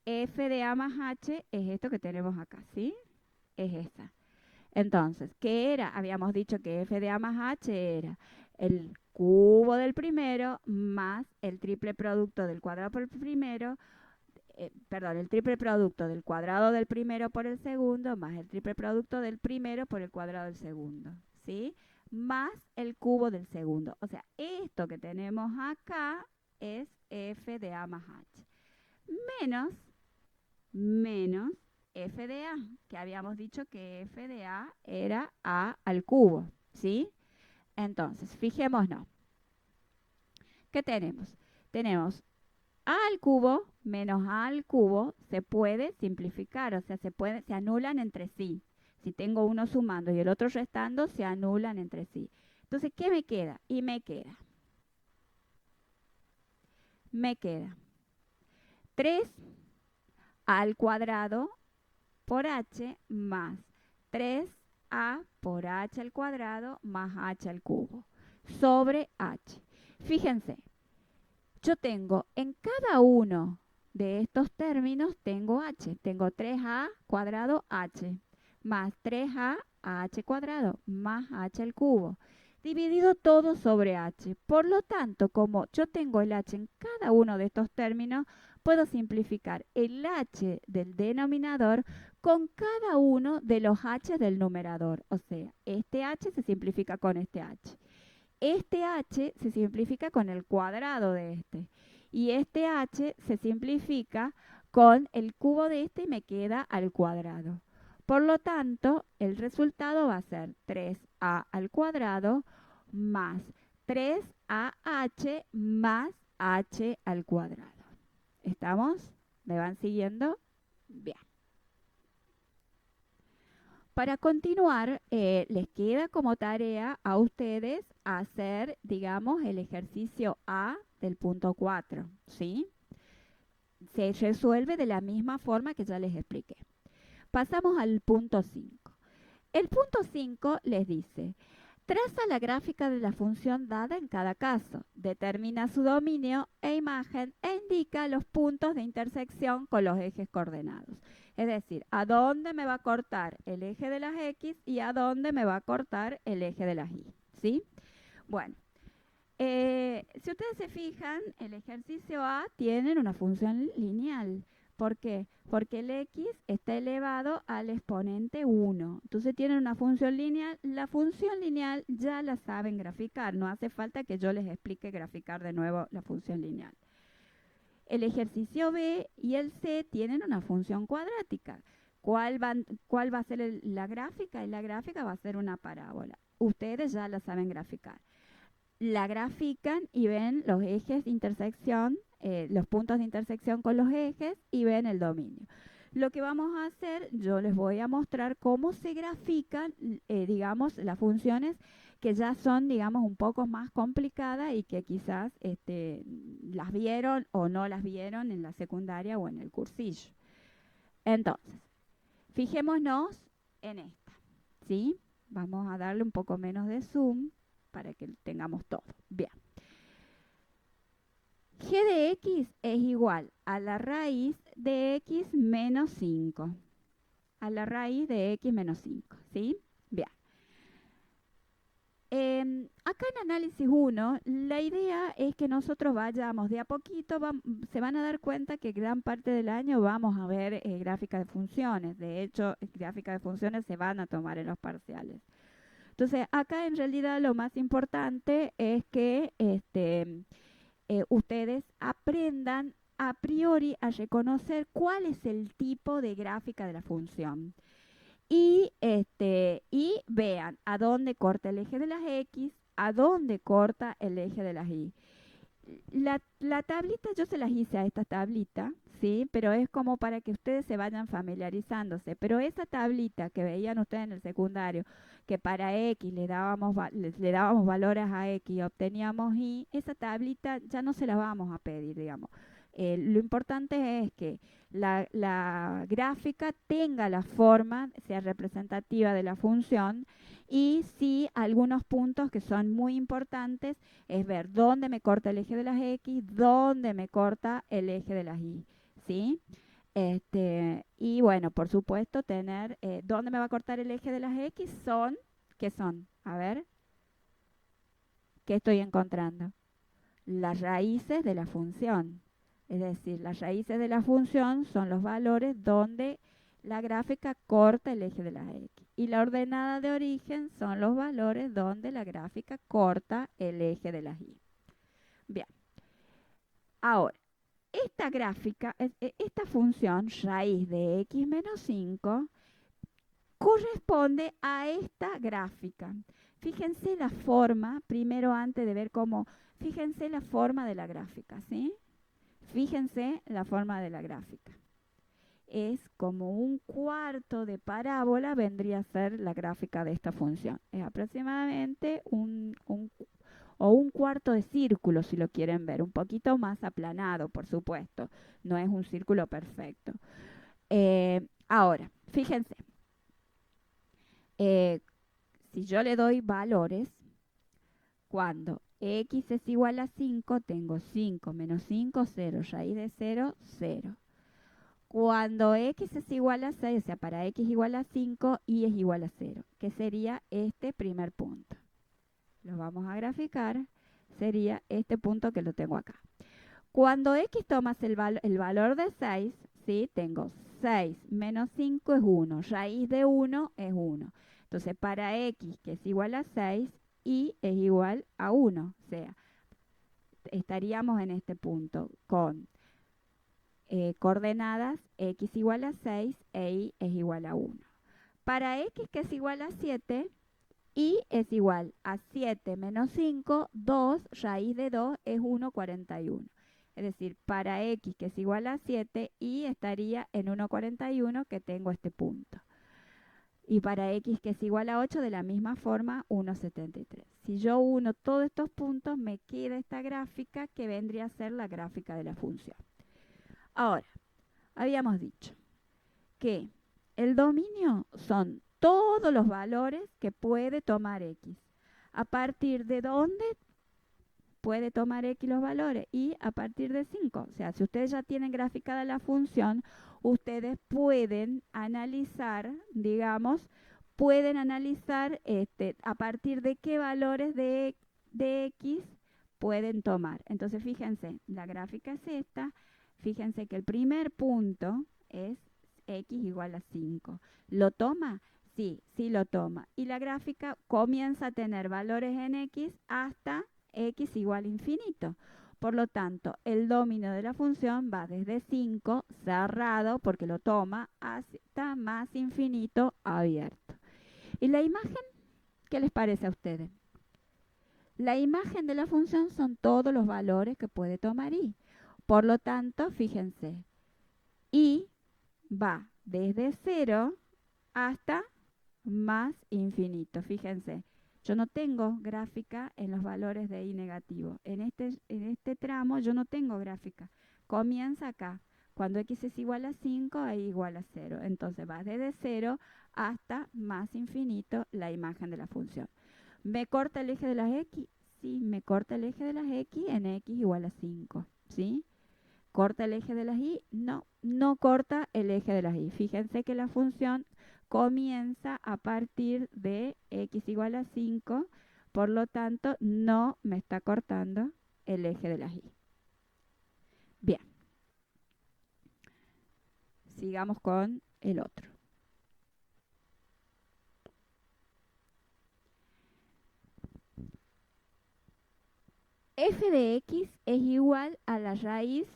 F de a más h es esto que tenemos acá, ¿sí? Es esta. Entonces, ¿qué era? Habíamos dicho que f de a más h era el cubo del primero más el triple producto del cuadrado por el primero, el triple producto del cuadrado del primero por el segundo más el triple producto del primero por el cuadrado del segundo, ¿sí? Más el cubo del segundo. O sea, esto que tenemos acá es f de a más h. Menos f de a, que habíamos dicho que f de a era a al cubo, ¿sí? Entonces, fijémonos. ¿Qué tenemos? Tenemos a al cubo menos a al cubo, se puede simplificar, o sea, se anulan entre sí. Si tengo uno sumando y el otro restando, se anulan entre sí. Entonces, ¿qué me queda? Y me queda 3 al cuadrado por h más 3a por h al cuadrado más h al cubo sobre h. Fíjense, yo tengo en cada uno de estos términos tengo h. Tengo 3a cuadrado h más 3a h cuadrado más h al cubo dividido todo sobre h. Por lo tanto, como yo tengo el h en cada uno de estos términos, puedo simplificar el h del denominador con cada uno de los h del numerador. O sea, este h se simplifica con este h. Este h se simplifica con el cuadrado de este. Y este h se simplifica con el cubo de este y me queda al cuadrado. Por lo tanto, el resultado va a ser 3a al cuadrado más 3ah más h al cuadrado. ¿Estamos? ¿Me van siguiendo? Bien. Para continuar, les queda como tarea a ustedes hacer, digamos, el ejercicio A del punto 4, ¿sí? Se resuelve de la misma forma que ya les expliqué. Pasamos al punto 5. El punto 5 les dice, traza la gráfica de la función dada en cada caso, determina su dominio e imagen e indica los puntos de intersección con los ejes coordenados. Es decir, a dónde me va a cortar el eje de las X y a dónde me va a cortar el eje de las Y, ¿sí? Bueno, si ustedes se fijan, el ejercicio A tiene una función lineal. ¿Por qué? Porque el x está elevado al exponente 1. Entonces tienen una función lineal. La función lineal ya la saben graficar. No hace falta que yo les explique graficar de nuevo la función lineal. El ejercicio B y el C tienen una función cuadrática. ¿Cuál va a ser la gráfica? Y la gráfica va a ser una parábola. Ustedes ya la saben graficar. La grafican y ven los ejes de intersección, los puntos de intersección con los ejes y ven el dominio. Lo que vamos a hacer, yo les voy a mostrar cómo se grafican, digamos, las funciones que ya son, digamos, un poco más complicadas y que quizás las vieron o no las vieron en la secundaria o en el cursillo. Entonces, fijémonos en esta, ¿sí? Vamos a darle un poco menos de zoom para que tengamos todo. Bien. G de x es igual a la raíz de x menos 5. a la raíz de x menos 5, ¿sí? Bien. Acá en análisis 1, la idea es que nosotros vayamos de a poquito, se van a dar cuenta que gran parte del año vamos a ver gráficas de funciones. De hecho, gráficas de funciones se van a tomar en los parciales. Entonces, acá en realidad lo más importante es que ustedes aprendan a priori a reconocer cuál es el tipo de gráfica de la función. Y vean a dónde corta el eje de las X, a dónde corta el eje de las Y. La tablita, yo se las hice a esta tablita, ¿sí? Pero es como para que ustedes se vayan familiarizándose. Pero esa tablita que veían ustedes en el secundario, que para X le dábamos valores a X y obteníamos Y, esa tablita ya no se la vamos a pedir, digamos. Lo importante es que la gráfica tenga la forma, sea representativa de la función, y sí algunos puntos que son muy importantes es ver dónde me corta el eje de las X, dónde me corta el eje de las Y, ¿sí? Y bueno, por supuesto, tener dónde me va a cortar el eje de las X ¿qué son? A ver, ¿qué estoy encontrando? Las raíces de la función. Es decir, las raíces de la función son los valores donde la gráfica corta el eje de las X. Y la ordenada de origen son los valores donde la gráfica corta el eje de las Y. Bien. Ahora, esta gráfica, esta función raíz de x menos 5 corresponde a esta gráfica. Fíjense la forma, primero antes de ver cómo, fíjense la forma de la gráfica, ¿sí? Fíjense la forma de la gráfica. Es como un cuarto de parábola, vendría a ser la gráfica de esta función. Es aproximadamente o un cuarto de círculo, si lo quieren ver, un poquito más aplanado, por supuesto. No es un círculo perfecto. Ahora, fíjense, si yo le doy valores, cuando x es igual a 5, tengo 5 menos 5, 0, raíz de 0, 0. Cuando x es igual a 6, o sea, para x igual a 5, y es igual a 0, que sería este primer punto. Lo vamos a graficar, sería este punto que lo tengo acá. Cuando x tomas el valor de 6, ¿sí? Tengo 6 menos 5 es 1, raíz de 1 es 1. Entonces, para x, que es igual a 6, y es igual a 1. O sea, estaríamos en este punto con coordenadas x igual a 6 e y es igual a 1. Para x, que es igual a 7, y es igual a 7 menos 5, 2, raíz de 2 es 1,41. Es decir, para x, que es igual a 7, y estaría en 1,41, que tengo este punto. Y para x, que es igual a 8, de la misma forma, 1,73. Si yo uno todos estos puntos, me queda esta gráfica que vendría a ser la gráfica de la función. Ahora, habíamos dicho que el dominio son todos los valores que puede tomar x. ¿A partir de dónde puede tomar x los valores? Y a partir de 5. O sea, si ustedes ya tienen graficada la función, ustedes pueden analizar, digamos, a partir de qué valores de x pueden tomar. Entonces, fíjense, la gráfica es esta. Fíjense que el primer punto es x igual a 5. ¿Lo toma? Sí, sí lo toma. Y la gráfica comienza a tener valores en x hasta x igual a infinito. Por lo tanto, el dominio de la función va desde 5 cerrado, porque lo toma, hasta más infinito abierto. ¿Y la imagen? ¿Qué les parece a ustedes? La imagen de la función son todos los valores que puede tomar y. Por lo tanto, fíjense, y va desde 0 hasta más infinito. Fíjense, yo no tengo gráfica en los valores de y negativo. En este tramo yo no tengo gráfica. Comienza acá. Cuando x es igual a 5, y igual a 0. Entonces va desde 0 hasta más infinito la imagen de la función. ¿Me corta el eje de las x? Sí, me corta el eje de las x en x igual a 5. ¿Sí? ¿Corta el eje de las y? No, no corta el eje de las y. Fíjense que la función comienza a partir de x igual a 5, por lo tanto no me está cortando el eje de las y. Bien, sigamos con el otro. F de x es igual a la raíz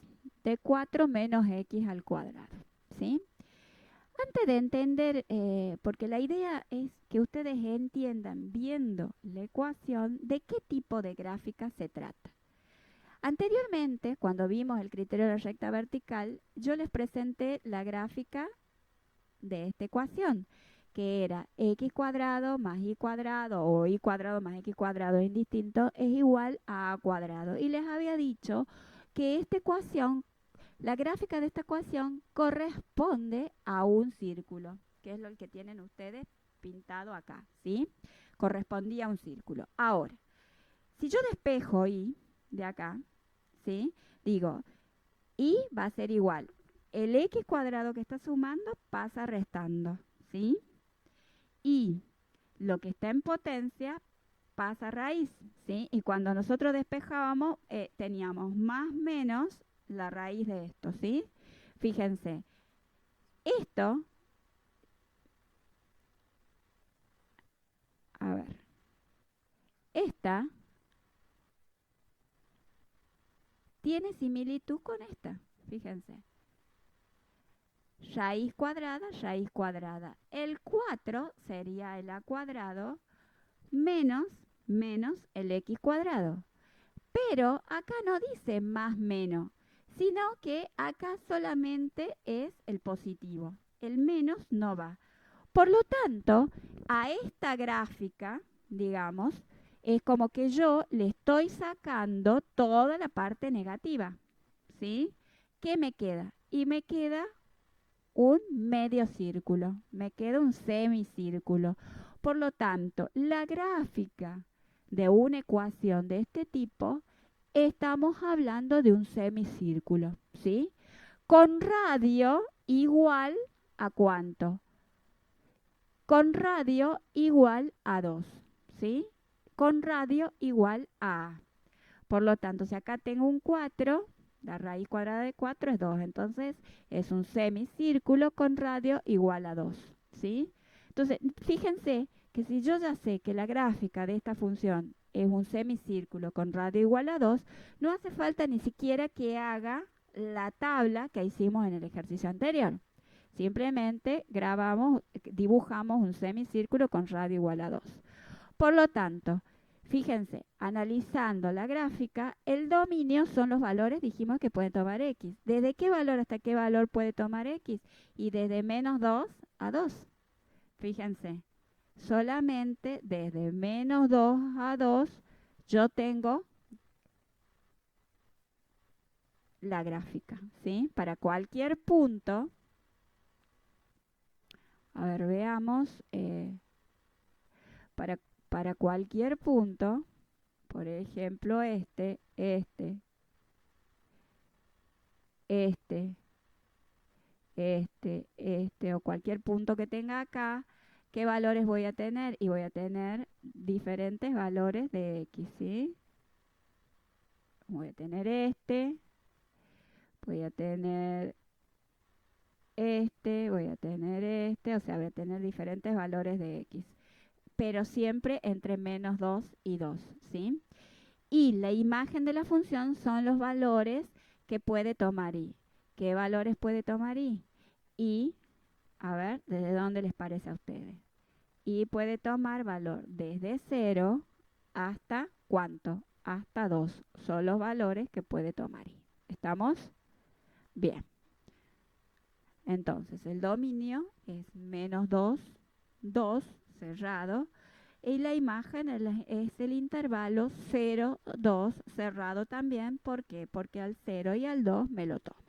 de 4 menos x al cuadrado, ¿sí? Antes de entender, porque la idea es que ustedes entiendan viendo la ecuación de qué tipo de gráfica se trata. Anteriormente, cuando vimos el criterio de la recta vertical, yo les presenté la gráfica de esta ecuación, que era x cuadrado más y cuadrado o y cuadrado más x cuadrado indistinto es igual a cuadrado. Y les había dicho que esta ecuación, la gráfica de esta ecuación corresponde a un círculo, que es lo que tienen ustedes pintado acá, ¿sí? Correspondía a un círculo. Ahora, si yo despejo y de acá, ¿sí? Digo, y va a ser igual. El x cuadrado que está sumando pasa restando, ¿sí? Y lo que está en potencia pasa a raíz, ¿sí? Y cuando nosotros despejábamos, teníamos más menos la raíz de esto, ¿sí? Fíjense, esto, a ver, esta tiene similitud con esta, fíjense. Raíz cuadrada, raíz cuadrada. El 4 sería el a cuadrado menos el x cuadrado. Pero acá no dice más menos, sino que acá solamente es el positivo. El menos no va. Por lo tanto, a esta gráfica, digamos, es como que yo le estoy sacando toda la parte negativa, ¿sí? ¿Qué me queda? Y me queda un medio círculo, me queda un semicírculo. Por lo tanto, la gráfica de una ecuación de este tipo, estamos hablando de un semicírculo, ¿sí? Con radio igual a ¿cuánto? Con radio igual a 2, ¿sí? Con radio igual a A. Por lo tanto, si acá tengo un 4, la raíz cuadrada de 4 es 2. Entonces, es un semicírculo con radio igual a 2, ¿sí? Entonces, fíjense que si yo ya sé que la gráfica de esta función es un semicírculo con radio igual a 2, no hace falta ni siquiera que haga la tabla que hicimos en el ejercicio anterior. Simplemente dibujamos un semicírculo con radio igual a 2. Por lo tanto, fíjense, analizando la gráfica, el dominio son los valores, dijimos que puede tomar x. ¿Desde qué valor hasta qué valor puede tomar x? Y desde menos 2 a 2. Fíjense, solamente desde menos 2 a 2 yo tengo la gráfica, ¿sí? Para cualquier punto, a ver, veamos, para, para cualquier punto, por ejemplo, este, o cualquier punto que tenga acá, ¿qué valores voy a tener? Y voy a tener diferentes valores de x, ¿sí? Voy a tener voy a tener voy a tener o sea, voy a tener diferentes valores de x, pero siempre entre menos 2 y 2, ¿sí? Y la imagen de la función son los valores que puede tomar y. ¿Qué valores puede tomar y? Y, a ver, ¿desde dónde les parece a ustedes? Y puede tomar valor desde 0 hasta ¿cuánto? Hasta 2. Son los valores que puede tomar y. ¿Estamos? Bien. Entonces, el dominio es menos 2, 2 cerrado. Y la imagen es el intervalo 0, 2 cerrado también. ¿Por qué? Porque al 0 y al 2 me lo toma.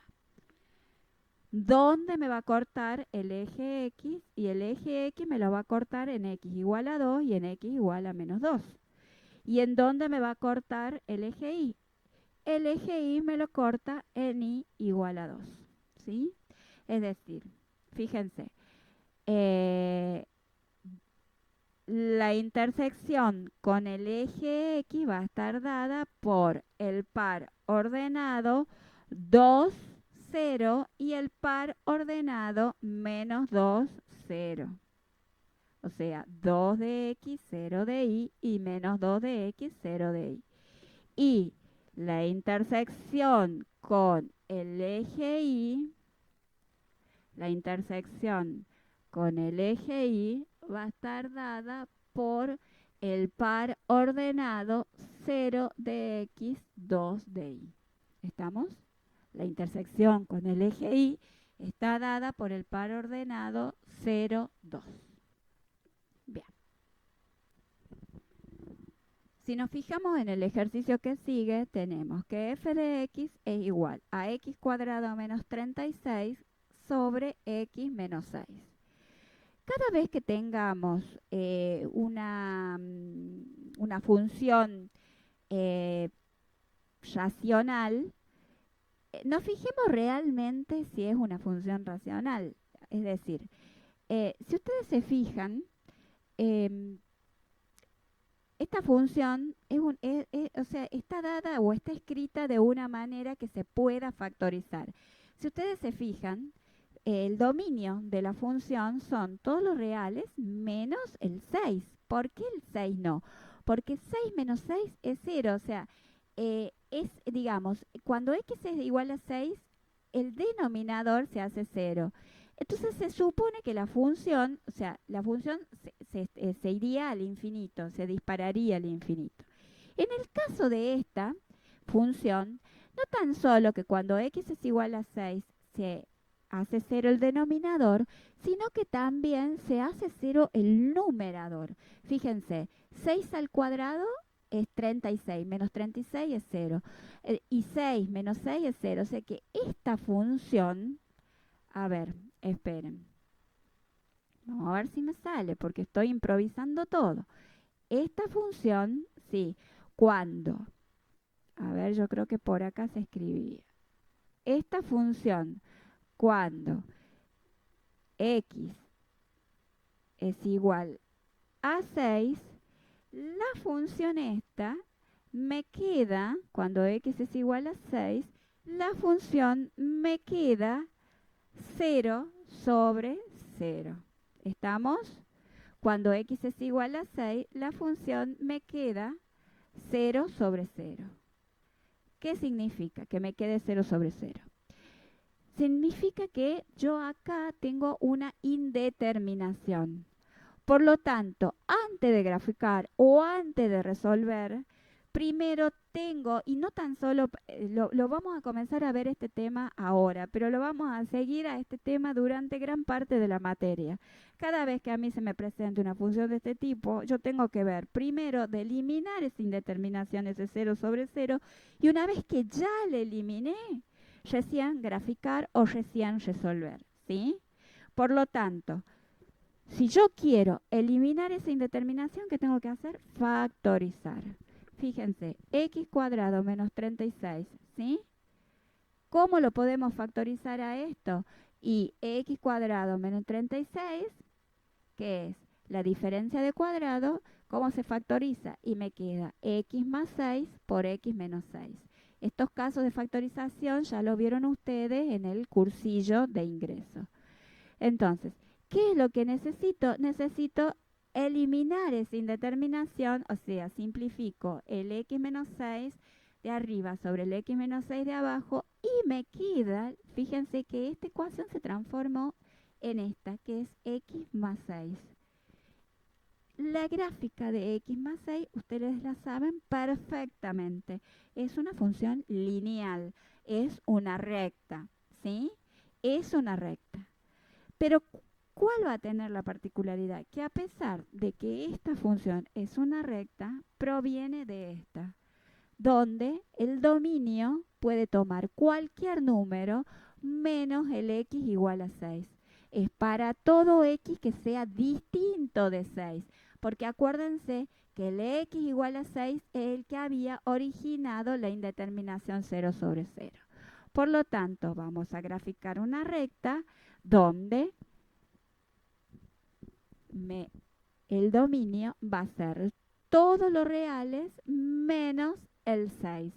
¿Dónde me va a cortar el eje X? Y el eje X me lo va a cortar en X igual a 2 y en X igual a menos 2. ¿Y en dónde me va a cortar el eje Y? el eje y me lo corta en y igual a 2, ¿sí? Es decir, fíjense, eh, la intersección con el eje X va a estar dada por el par ordenado 2, 0 y el par ordenado menos 2, 0. O sea, 2 de X, 0 de Y y menos 2 de X, 0 de Y. Y la intersección con el eje Y, la intersección con el eje Y va a estar dada por el par ordenado 0 de X, 2 de Y. ¿Estamos? La intersección con el eje Y está dada por el par ordenado 0, 2. Bien. Si nos fijamos en el ejercicio que sigue, tenemos que f de x es igual a x cuadrado menos 36 sobre x menos 6. Cada vez que tengamos una función racional, nos fijemos realmente si es una función racional. Es decir, si ustedes se fijan, esta función o sea, está dada o está escrita de una manera que se pueda factorizar. Si ustedes se fijan, el dominio de la función son todos los reales menos el 6. ¿Por qué el 6 no? Porque 6 menos 6 es 0. O sea, digamos, cuando x es igual a 6, el denominador se hace 0. Entonces se supone que la función, o sea, la función se iría al infinito, se dispararía al infinito. En el caso de esta función, no tan solo que cuando x es igual a 6 se hace 0 el denominador, sino que también se hace 0 el numerador. Fíjense, 6 al cuadrado es 36, menos 36 es 0. Y 6 menos 6 es 0. O sea que esta función, a ver, esperen. Vamos a ver si me sale, porque estoy improvisando todo. Esta función, sí, cuando, a ver, yo creo que por acá se escribía. Esta función, cuando x es igual a 6, la función esta me queda, cuando x es igual a 6, la función me queda 0 sobre 0. ¿Estamos? Cuando x es igual a 6, la función me queda 0 sobre 0. ¿Qué significa que me quede 0 sobre 0? Significa que yo acá tengo una indeterminación. Por lo tanto, antes de graficar o antes de resolver, primero tengo, y no tan solo, lo vamos a comenzar a ver este tema ahora, pero lo vamos a seguir a este tema durante gran parte de la materia. Cada vez que a mí se me presente una función de este tipo, yo tengo que ver primero de eliminar esa indeterminación, ese 0 sobre 0, y una vez que ya la eliminé, recién graficar o recién resolver, ¿sí? Por lo tanto, si yo quiero eliminar esa indeterminación, ¿qué tengo que hacer? Factorizar. Fíjense, x cuadrado menos 36, ¿sí? ¿Cómo lo podemos factorizar a esto? Y x cuadrado menos 36, que es la diferencia de cuadrado, ¿cómo se factoriza? Y me queda x más 6 por x menos 6. Estos casos de factorización ya lo vieron ustedes en el cursillo de ingreso. Entonces, ¿qué es lo que necesito? Necesito eliminar esa indeterminación, o sea, simplifico el x menos 6 de arriba sobre el x menos 6 de abajo y me queda, fíjense que esta ecuación se transformó en esta, que es x más 6. La gráfica de x más 6, ustedes la saben perfectamente. Es una función lineal, es una recta, ¿sí? Es una recta. Pero, ¿cuál va a tener la particularidad? Que a pesar de que esta función es una recta, proviene de esta, donde el dominio puede tomar cualquier número menos el x igual a 6. Es para todo x que sea distinto de 6. Porque acuérdense que el x igual a 6 es el que había originado la indeterminación 0 sobre 0. Por lo tanto, vamos a graficar una recta donde el dominio va a ser todos los reales menos el 6.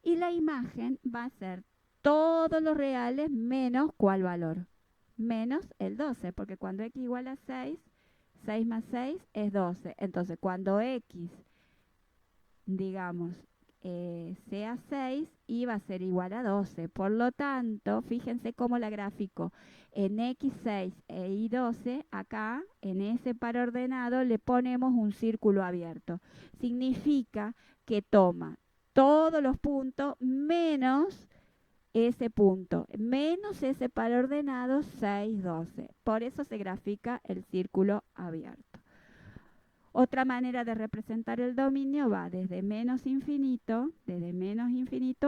Y la imagen va a ser todos los reales menos ¿cuál valor? Menos el 12, porque cuando x igual a 6, 6 más 6 es 12. Entonces, cuando x, digamos, sea 6, iba a ser igual a 12. Por lo tanto, fíjense cómo la gráfico en x6 e y12, acá en ese par ordenado le ponemos un círculo abierto. Significa que toma todos los puntos menos ese punto, menos ese par ordenado 6, 12. Por eso se grafica el círculo abierto. Otra manera de representar el dominio va desde menos infinito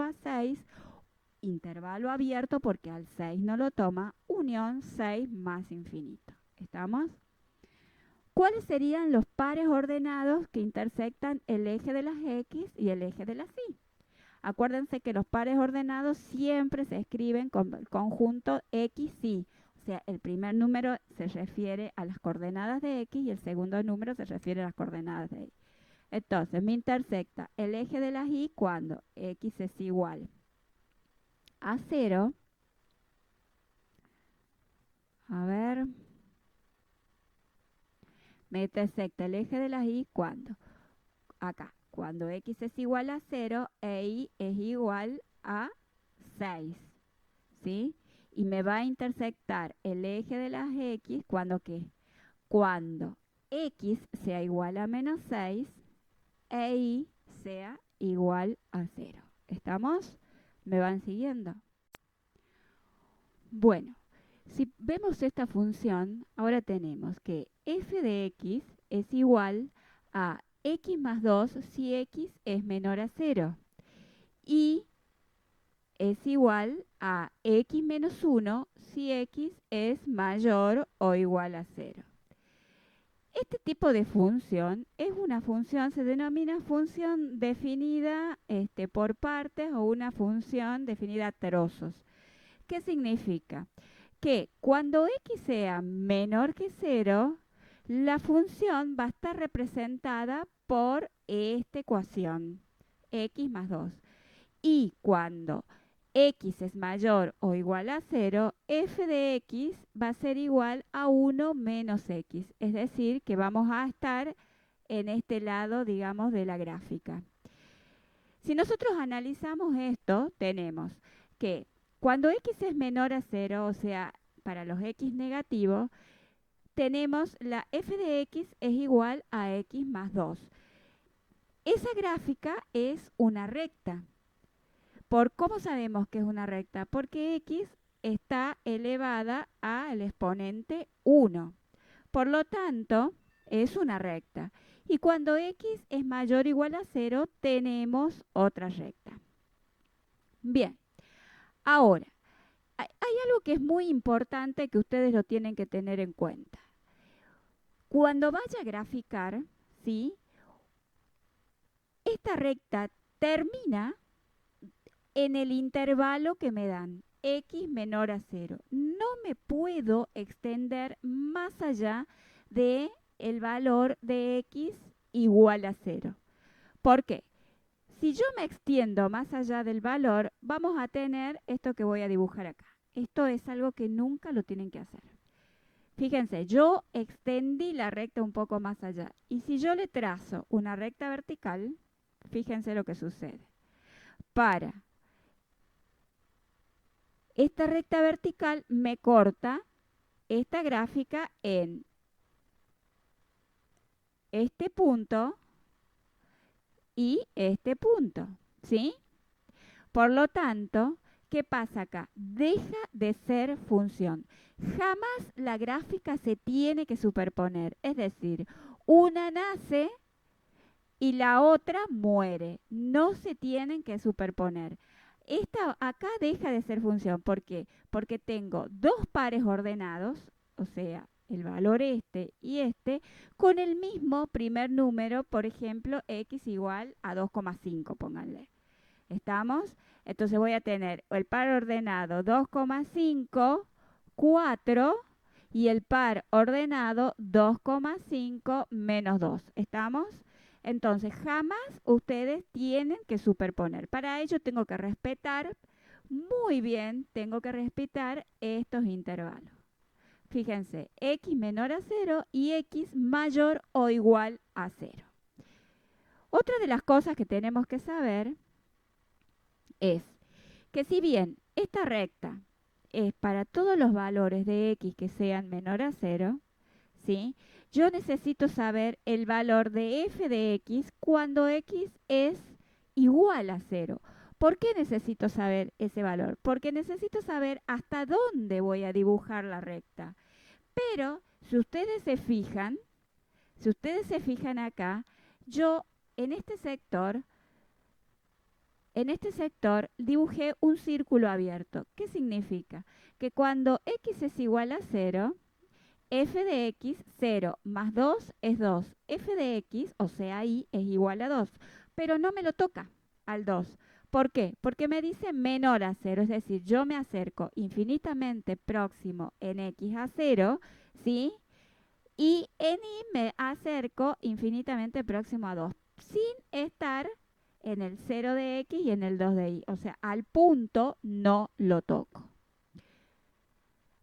a 6, intervalo abierto porque al 6 no lo toma, unión 6 más infinito. ¿Estamos? ¿Cuáles serían los pares ordenados que intersectan el eje de las x y el eje de las y? Acuérdense que los pares ordenados siempre se escriben con el conjunto x, y. O sea, el primer número se refiere a las coordenadas de x y el segundo número se refiere a las coordenadas de y. Entonces, me intersecta el eje de las y cuando x es igual a 0. A ver. Me intersecta el eje de las y cuando. Acá. Cuando x es igual a 0 e y es igual a 6. ¿Sí? Y me va a intersectar el eje de las x cuando ¿qué? Cuando x sea igual a menos 6 e y sea igual a 0. ¿Estamos? ¿Me van siguiendo? Bueno, si vemos esta función, ahora tenemos que f de x es igual a x más 2 si x es menor a 0. Y es igual a x menos 1 si x es mayor o igual a 0. Este tipo de función es una función, se denomina función definida por partes o una función definida a trozos. ¿Qué significa? Que cuando x sea menor que 0, la función va a estar representada por esta ecuación, x más 2. Y cuando x es mayor o igual a 0, f de x va a ser igual a 1 menos x. Es decir, que vamos a estar en este lado, digamos, de la gráfica. Si nosotros analizamos esto, tenemos que cuando x es menor a 0, o sea, para los x negativos, tenemos la f de x es igual a x más 2. Esa gráfica es una recta. ¿Cómo sabemos que es una recta? Porque x está elevada al exponente 1. Por lo tanto, es una recta. Y cuando x es mayor o igual a 0, tenemos otra recta. Bien, ahora, hay algo que es muy importante que ustedes lo tienen que tener en cuenta. Cuando vaya a graficar, ¿sí? Esta recta termina en el intervalo que me dan, x menor a 0. No me puedo extender más allá de el valor de x igual a 0. ¿Por qué? Si yo me extiendo más allá del valor, vamos a tener esto que voy a dibujar acá. Esto es algo que nunca lo tienen que hacer. Fíjense, yo extendí la recta un poco más allá. Y si yo le trazo una recta vertical, fíjense lo que sucede. Para esta recta vertical me corta esta gráfica en este punto y este punto, ¿sí? Por lo tanto, ¿qué pasa acá? Deja de ser función. Jamás la gráfica se tiene que superponer. Es decir, una nace y la otra muere. No se tienen que superponer. Esta acá deja de ser función. ¿Por qué? Porque tengo dos pares ordenados, o sea, el valor este, con el mismo primer número, por ejemplo, x igual a 2,5, pónganle. ¿Estamos? Entonces voy a tener el par ordenado 2,5, 4 y el par ordenado 2,5 menos 2. ¿Estamos? Entonces jamás ustedes tienen que superponer. Para ello tengo que respetar muy bien, tengo que respetar estos intervalos. Fíjense, x menor a 0 y x mayor o igual a 0. Otra de las cosas que tenemos que saber es que si bien esta recta es para todos los valores de x que sean menor a 0, ¿sí? Yo necesito saber el valor de f de x cuando x es igual a 0. ¿Por qué necesito saber ese valor? Porque necesito saber hasta dónde voy a dibujar la recta. Pero si ustedes se fijan acá, yo en este sector dibujé un círculo abierto. ¿Qué significa? Que cuando x es igual a 0, f de x, 0 más 2 es 2. F de x, o sea, y es igual a 2. Pero no me lo toca al 2. ¿Por qué? Porque me dice menor a 0. Es decir, yo me acerco infinitamente próximo en x a 0, ¿sí? Y en y me acerco infinitamente próximo a 2. Sin estar en el 0 de x y en el 2 de y. O sea, al punto no lo toco.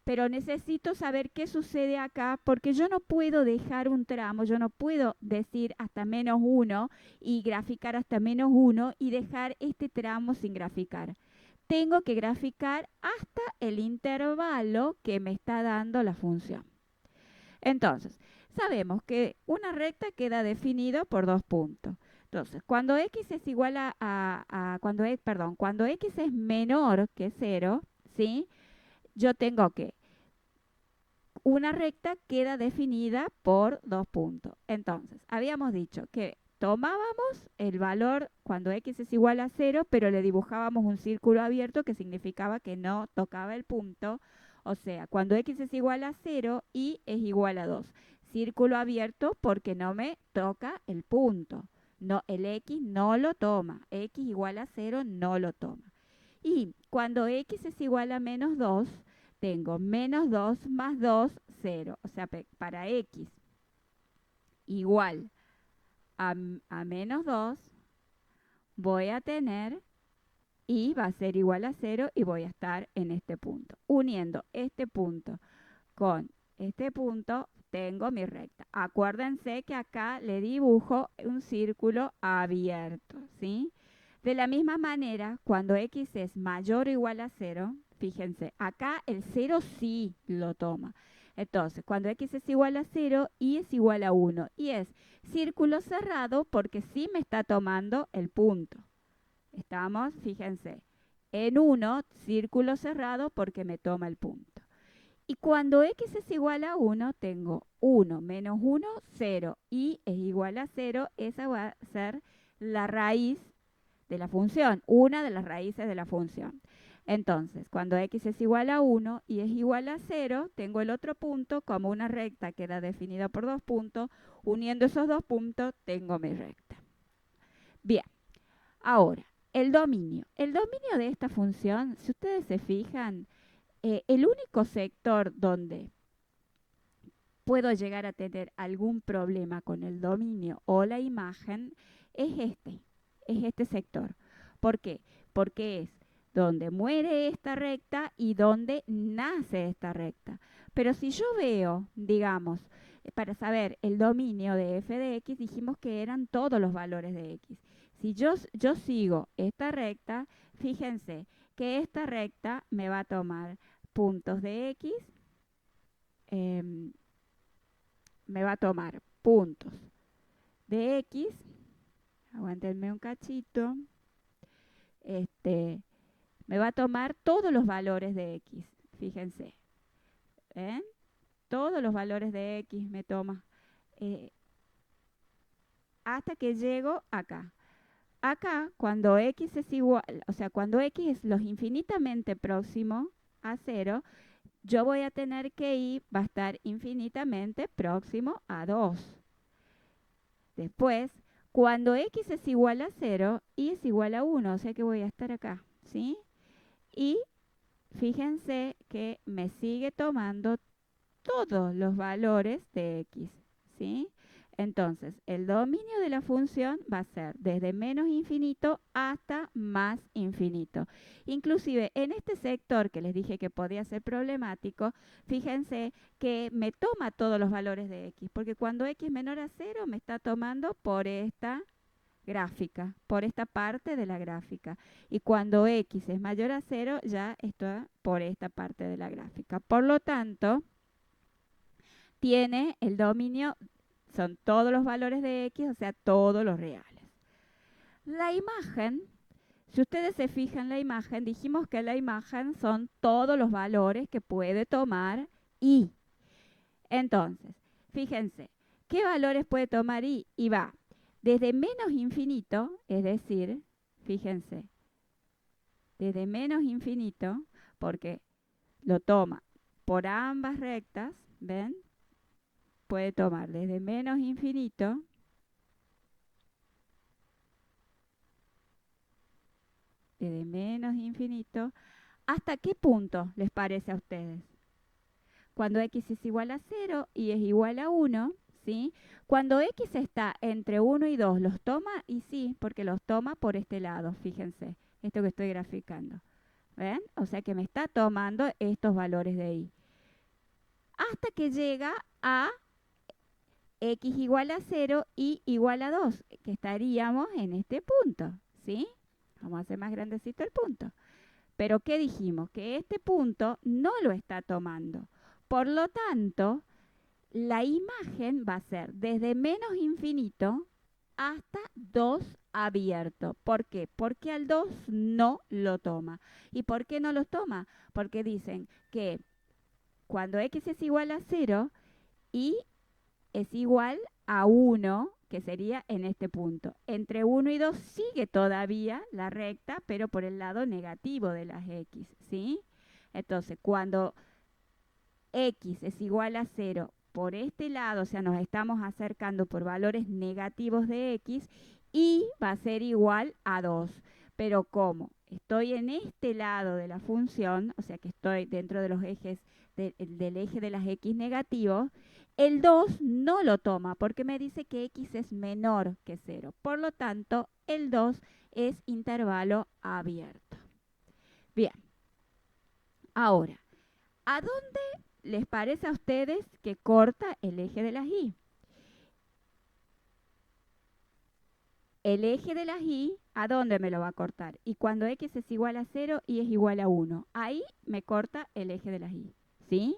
Pero necesito saber qué sucede acá porque yo no puedo dejar un tramo, yo no puedo decir hasta menos 1 y graficar hasta menos 1 y dejar este tramo sin graficar. Tengo que graficar hasta el intervalo que me está dando la función. Entonces, sabemos que una recta queda definida por dos puntos. Entonces, cuando x es igual cuando x es menor que 0, ¿sí? Yo tengo que una recta queda definida por dos puntos. Entonces, habíamos dicho que tomábamos el valor cuando x es igual a 0, pero le dibujábamos un círculo abierto que significaba que no tocaba el punto. O sea, cuando x es igual a 0 y es igual a 2. Círculo abierto porque no me toca el punto. No, el x no lo toma. X igual a 0 no lo toma. Y cuando x es igual a menos 2, tengo menos 2 más 2, 0. O sea, para x igual a menos 2, voy a tener y va a ser igual a 0 y voy a estar en este punto. Uniendo este punto con este punto, tengo mi recta. Acuérdense que acá le dibujo un círculo abierto, ¿sí? De la misma manera, cuando x es mayor o igual a 0, fíjense, acá el 0 sí lo toma. Entonces, cuando x es igual a 0, y es igual a 1. Y es círculo cerrado porque sí me está tomando el punto. ¿Estamos? Fíjense. En 1, círculo cerrado porque me toma el punto. Y cuando x es igual a 1, tengo 1 menos 1, 0. Y es igual a 0, esa va a ser la raíz de la función, una de las raíces de la función. Entonces, cuando x es igual a 1 y es igual a 0, tengo el otro punto como una recta que queda definida por dos puntos. Uniendo esos dos puntos, tengo mi recta. Bien, ahora, el dominio. El dominio de esta función, si ustedes se fijan, el único sector donde puedo llegar a tener algún problema con el dominio o la imagen es este sector. ¿Por qué? Porque es donde muere esta recta y donde nace esta recta. Pero si yo veo, digamos, para saber el dominio de f de x, dijimos que eran todos los valores de x. Si yo sigo esta recta, fíjense que esta recta me va a tomar puntos de x, me va a tomar puntos de x, aguántenme un cachito, me va a tomar todos los valores de x, fíjense, ¿ven? Todos los valores de x me toma hasta que llego acá. Acá, cuando x es igual, o sea, cuando x es lo infinitamente próximo a 0, yo voy a tener que y va a estar infinitamente próximo a 2. Después, cuando x es igual a 0, y es igual a 1, o sea que voy a estar acá, ¿sí? Y fíjense que me sigue tomando todos los valores de x, ¿sí? Entonces, el dominio de la función va a ser desde menos infinito hasta más infinito. Inclusive en este sector que les dije que podía ser problemático, fíjense que me toma todos los valores de x, porque cuando x es menor a 0 me está tomando por esta gráfica, por esta parte de la gráfica. Y cuando x es mayor a 0 ya está por esta parte de la gráfica. Por lo tanto, tiene el dominio, son todos los valores de x, o sea, todos los reales. La imagen, si ustedes se fijan en la imagen, dijimos que la imagen son todos los valores que puede tomar y. Entonces, fíjense, ¿qué valores puede tomar y? Y va desde menos infinito, es decir, fíjense, desde menos infinito, porque lo toma por ambas rectas, ¿ven? Puede tomar desde menos infinito ¿hasta qué punto les parece a ustedes? Cuando x es igual a 0 y es igual a 1, ¿sí? Cuando x está entre 1 y 2, ¿los toma? Y sí, porque los toma por este lado, fíjense, esto que estoy graficando. ¿Ven? O sea que me está tomando estos valores de y. Hasta que llega a x igual a 0 y igual a 2, que estaríamos en este punto, ¿sí? Vamos a hacer más grandecito el punto. Pero ¿qué dijimos? Que este punto no lo está tomando. Por lo tanto, la imagen va a ser desde menos infinito hasta 2 abierto. ¿Por qué? Porque al 2 no lo toma. ¿Y por qué no lo toma? Porque dicen que cuando x es igual a 0 y es igual a 1, que sería en este punto. Entre 1 y 2 sigue todavía la recta, pero por el lado negativo de las x, ¿sí? Entonces, cuando x es igual a 0 por este lado, o sea, nos estamos acercando por valores negativos de x, y va a ser igual a 2. Pero como estoy en este lado de la función, o sea que estoy dentro de los ejes del eje de las x negativos, el 2 no lo toma porque me dice que x es menor que 0. Por lo tanto, el 2 es intervalo abierto. Bien, ahora, ¿a dónde les parece a ustedes que corta el eje de las y? El eje de las y, ¿a dónde me lo va a cortar? Y cuando x es igual a 0 y es igual a 1, ahí me corta el eje de las y, ¿sí?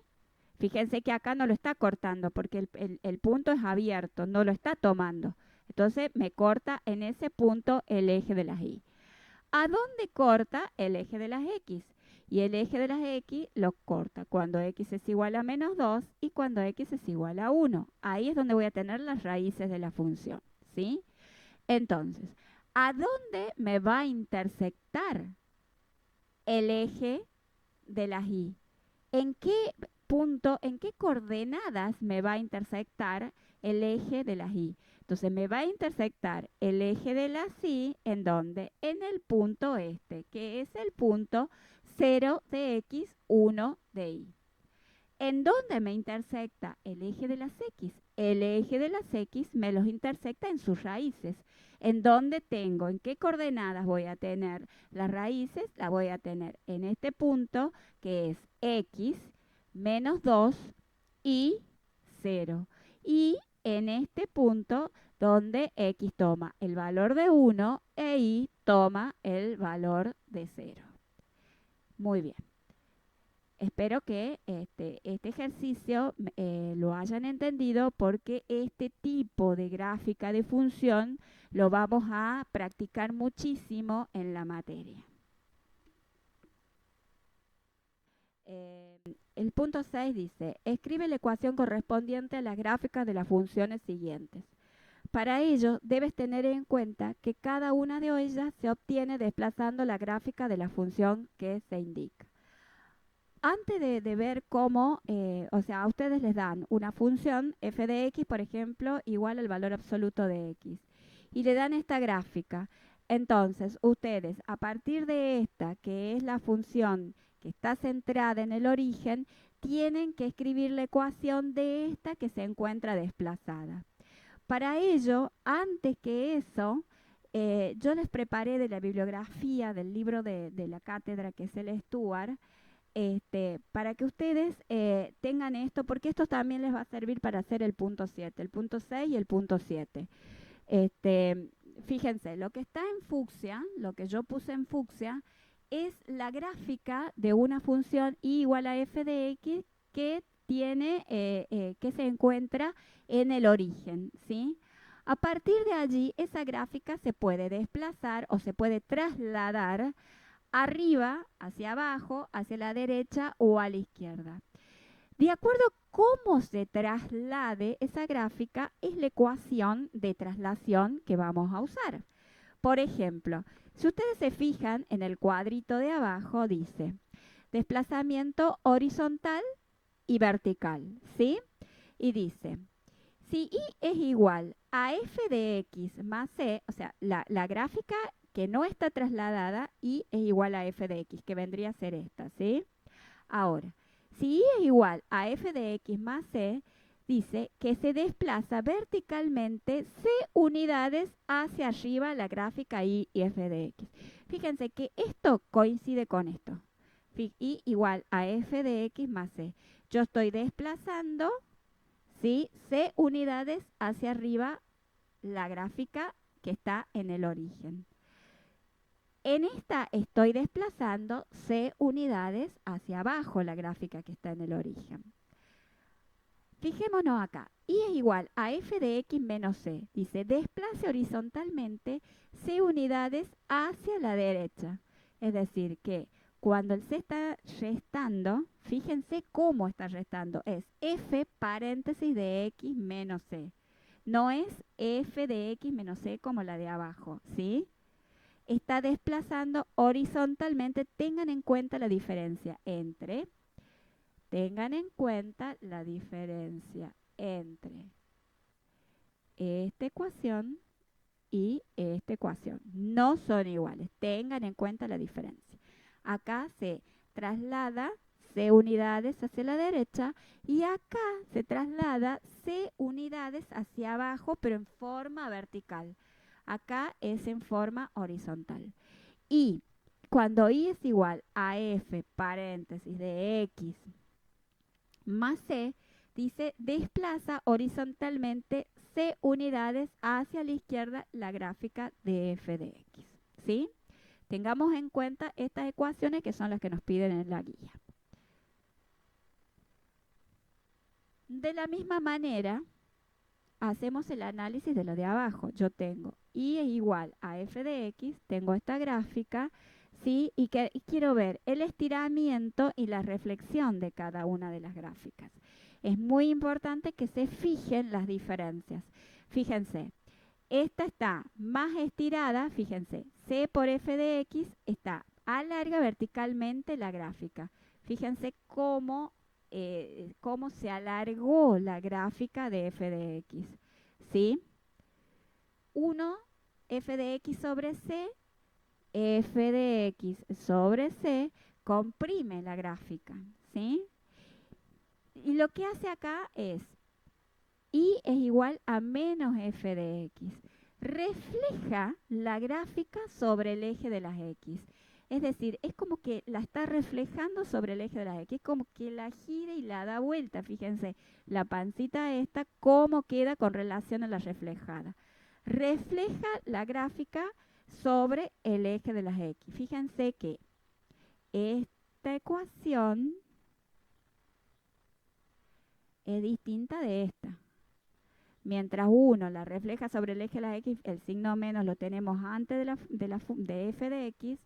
Fíjense que acá no lo está cortando porque el punto es abierto, no lo está tomando. Entonces me corta en ese punto el eje de las y. ¿A dónde corta el eje de las x? Y el eje de las x lo corta cuando x es igual a menos 2 y cuando x es igual a 1. Ahí es donde voy a tener las raíces de la función, ¿sí? Entonces, ¿a dónde me va a intersectar el eje de las y? ¿En qué punto, en qué coordenadas me va a intersectar el eje de las y? Entonces me va a intersectar el eje de las y, ¿en dónde? En el punto este, que es el punto 0 de x, 1 de y. ¿En dónde me intersecta el eje de las x? El eje de las x me los intersecta en sus raíces. ¿En dónde tengo? ¿En qué coordenadas voy a tener las raíces? Las voy a tener en este punto, que es x menos 2 y 0. Y en este punto donde x toma el valor de 1 e y toma el valor de 0. Muy bien. Espero que este ejercicio lo hayan entendido porque este tipo de gráfica de función lo vamos a practicar muchísimo en la materia. El punto 6 dice, escribe la ecuación correspondiente a las gráficas de las funciones siguientes. Para ello, debes tener en cuenta que cada una de ellas se obtiene desplazando la gráfica de la función que se indica. antes de ver cómo, o sea, a ustedes les dan una función f de x, por ejemplo, igual al valor absoluto de x. Y le dan esta gráfica. Entonces, ustedes, a partir de esta, que es la función que está centrada en el origen, tienen que escribir la ecuación de esta que se encuentra desplazada. Para ello, antes que eso, yo les preparé de la bibliografía del libro de la cátedra, que es el Stuart, para que ustedes tengan esto, porque esto también les va a servir para hacer el punto 7, el punto 6 y el punto 7. Fíjense, lo que está en fucsia, lo que yo puse en fucsia, es la gráfica de una función y igual a f de x que tiene, que se encuentra en el origen, ¿sí? A partir de allí, esa gráfica se puede desplazar o se puede trasladar arriba, hacia abajo, hacia la derecha o a la izquierda. De acuerdo a cómo se traslade esa gráfica, es la ecuación de traslación que vamos a usar. Por ejemplo, si ustedes se fijan en el cuadrito de abajo, dice desplazamiento horizontal y vertical, ¿sí? Y dice, si y es igual a f de x más c, o sea, la gráfica que no está trasladada, y es igual a f de x, que vendría a ser esta, ¿sí? Ahora, si y es igual a f de x más c, dice que se desplaza verticalmente c unidades hacia arriba la gráfica y f de x. Fíjense que esto coincide con esto. Y igual a f de x más c. Yo estoy desplazando, ¿sí?, c unidades hacia arriba la gráfica que está en el origen. En esta estoy desplazando c unidades hacia abajo la gráfica que está en el origen. Fijémonos acá. Y es igual a f de x menos c. Dice, desplace horizontalmente c unidades hacia la derecha. Es decir, que cuando el c está restando, fíjense cómo está restando. Es f paréntesis de x menos c. No es f de x menos c como la de abajo, ¿sí? Está desplazando horizontalmente. Tengan en cuenta la diferencia entre esta ecuación y esta ecuación. No son iguales. Tengan en cuenta la diferencia. Acá se traslada c unidades hacia la derecha y acá se traslada c unidades hacia abajo, pero en forma vertical. Acá es en forma horizontal. Y cuando y es igual a f paréntesis de x más c, dice desplaza horizontalmente c unidades hacia la izquierda la gráfica de f de x, ¿sí? Tengamos en cuenta estas ecuaciones que son las que nos piden en la guía. De la misma manera, hacemos el análisis de lo de abajo. Yo tengo y es igual a f de x, tengo esta gráfica, ¿sí? Y quiero ver el estiramiento y la reflexión de cada una de las gráficas. Es muy importante que se fijen las diferencias. Fíjense, esta está más estirada, fíjense, c por f de x está alarga verticalmente la gráfica. Fíjense cómo se alargó la gráfica de f de x, ¿sí? 1, f de x sobre c, f de x sobre c, comprime la gráfica, ¿sí? Y lo que hace acá es, y es igual a menos f de x. Refleja la gráfica sobre el eje de las x. Es decir, es como que la está reflejando sobre el eje de las x. Es como que la gira y la da vuelta. Fíjense, la pancita esta, cómo queda con relación a la reflejada. Refleja la gráfica sobre el eje de las x. Fíjense que esta ecuación es distinta de esta. Mientras uno la refleja sobre el eje de las x, el signo menos lo tenemos antes de f de x,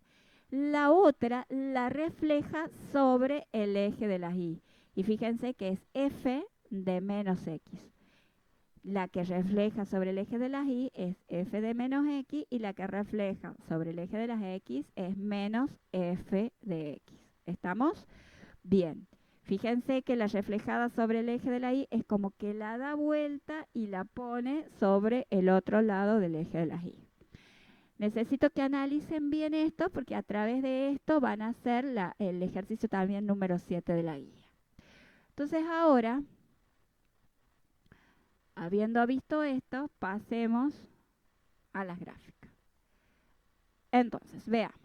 la otra la refleja sobre el eje de las y. Y fíjense que es f de menos x. La que refleja sobre el eje de las y es f de menos x y la que refleja sobre el eje de las x es menos f de x. ¿Estamos? Bien, fíjense que la reflejada sobre el eje de la Y es como que la da vuelta y la pone sobre el otro lado del eje de la Y. Necesito que analicen bien esto porque a través de esto van a hacer el ejercicio también número 7 de la guía. Entonces ahora, habiendo visto esto, pasemos a las gráficas. Entonces, veamos.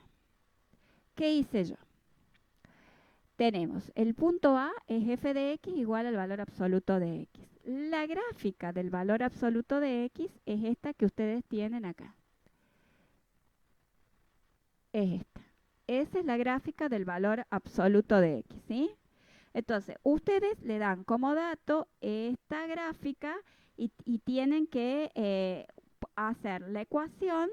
¿Qué hice yo? Tenemos el punto A es f de x igual al valor absoluto de x. La gráfica del valor absoluto de x es esta que ustedes tienen acá. Es esta. Esa es la gráfica del valor absoluto de x, ¿sí? Entonces, ustedes le dan como dato esta gráfica y tienen que hacer la ecuación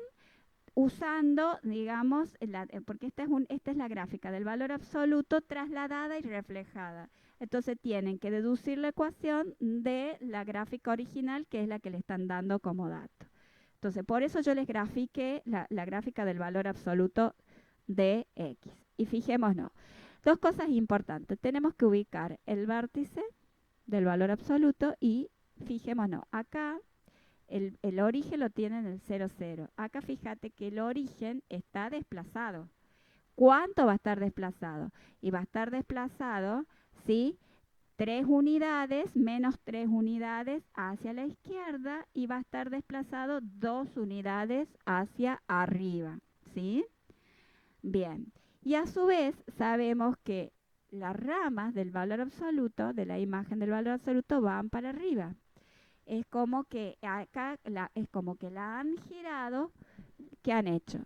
usando, digamos, porque esta es la gráfica del valor absoluto trasladada y reflejada. Entonces tienen que deducir la ecuación de la gráfica original, que es la que le están dando como dato. Entonces, por eso yo les grafiqué la gráfica del valor absoluto de x. Y fijémonos, dos cosas importantes. Tenemos que ubicar el vértice del valor absoluto y fijémonos, acá el origen lo tiene en el 0, 0. Acá fíjate que el origen está desplazado. ¿Cuánto va a estar desplazado? Y va a estar desplazado, ¿sí? 3 unidades menos 3 unidades hacia la izquierda y va a estar desplazado 2 unidades hacia arriba, ¿sí? Bien. Y a su vez sabemos que las ramas del valor absoluto, de la imagen del valor absoluto, van para arriba. Es como que acá es como que la han girado. ¿Qué han hecho?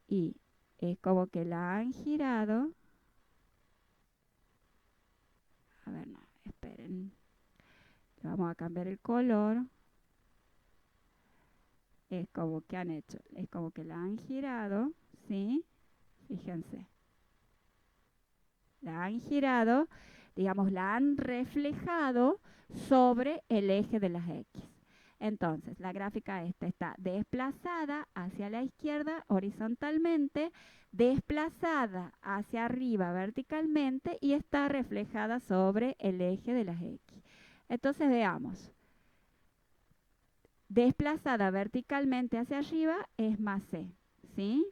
Y es como que la han girado. A ver, no, esperen. Le vamos a cambiar el color. Es como que han hecho. Es como que la han girado. ¿Sí? Fíjense. La han girado. Digamos, la han reflejado sobre el eje de las X. Entonces, la gráfica esta está desplazada hacia la izquierda horizontalmente, desplazada hacia arriba verticalmente y está reflejada sobre el eje de las X. Entonces, veamos. Desplazada verticalmente hacia arriba es más C, ¿sí?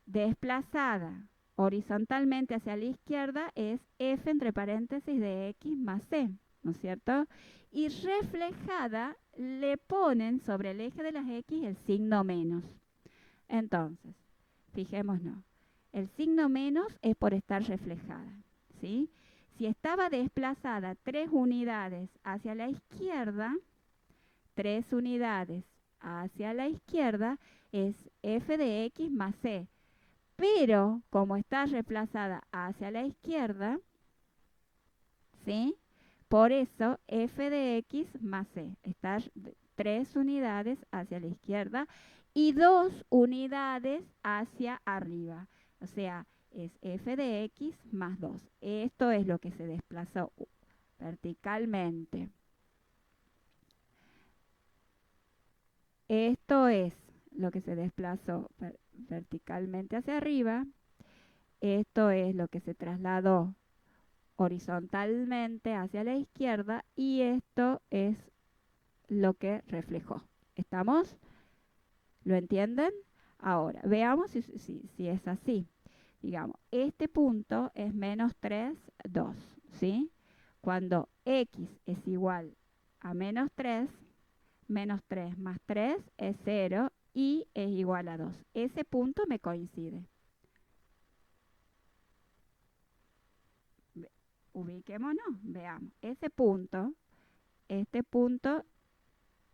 Desplazada horizontalmente hacia la izquierda es f entre paréntesis de x más c, ¿no es cierto? Y reflejada le ponen sobre el eje de las x el signo menos. Entonces, fijémonos, el signo menos es por estar reflejada, ¿sí? Si estaba desplazada 3 unidades hacia la izquierda, 3 unidades hacia la izquierda es f de x más c. Pero como está reemplazada hacia la izquierda, ¿sí? Por eso f de x más c. Está 3 unidades hacia la izquierda y 2 unidades hacia arriba. O sea, es f de x más 2. Esto es lo que se desplazó verticalmente. Esto es lo que se desplazó verticalmente hacia arriba. Esto es lo que se trasladó horizontalmente hacia la izquierda y esto es lo que reflejó. ¿Estamos? ¿Lo entienden? Ahora, veamos si es así. Digamos, este punto es menos 3, 2, ¿sí? Cuando x es igual a menos 3 más 3 es 0 y es igual a 2. Ese punto me coincide. Ubiquémonos, veamos. Ese punto, este punto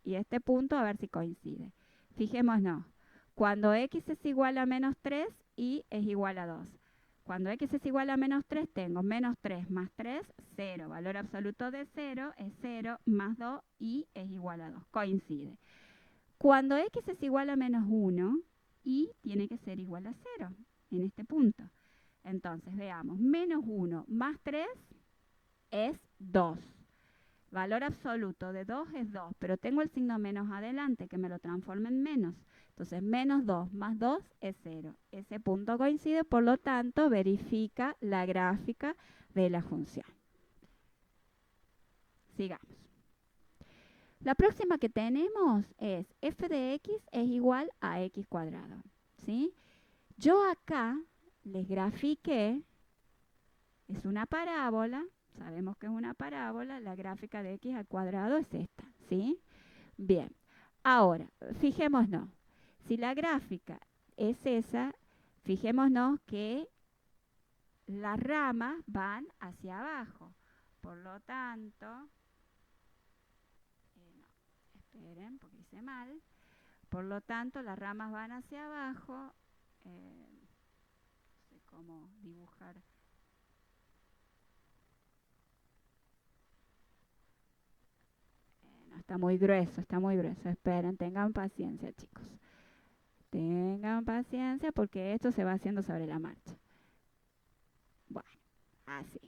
y este punto, a ver si coincide. Fijémonos, cuando x es igual a menos 3 y es igual a 2. Cuando x es igual a menos 3, tengo menos 3 más 3, 0. Valor absoluto de 0 es 0 más 2 y es igual a 2. Coincide. Cuando x es igual a menos 1, y tiene que ser igual a 0 en este punto. Entonces, veamos, menos 1 más 3 es 2. valor absoluto de 2 es 2, pero tengo el signo menos adelante que me lo transforma en menos. Entonces, menos 2 más 2 es 0. Ese punto coincide, por lo tanto, verifica la gráfica de la función. Sigamos. La próxima que tenemos es f de x es igual a x cuadrado. ¿Sí? Yo acá les grafiqué, es una parábola, sabemos que es una parábola, la gráfica de x al cuadrado es esta. ¿Sí? Bien, ahora, fijémonos, si la gráfica es esa, fijémonos que las ramas van hacia abajo. Por lo tanto, no, esperen porque hice mal. Por lo tanto, las ramas van hacia abajo. No sé cómo dibujar. No, está muy grueso, está muy grueso. Esperen, tengan paciencia, chicos. Tengan paciencia porque esto se va haciendo sobre la marcha. Bueno, así.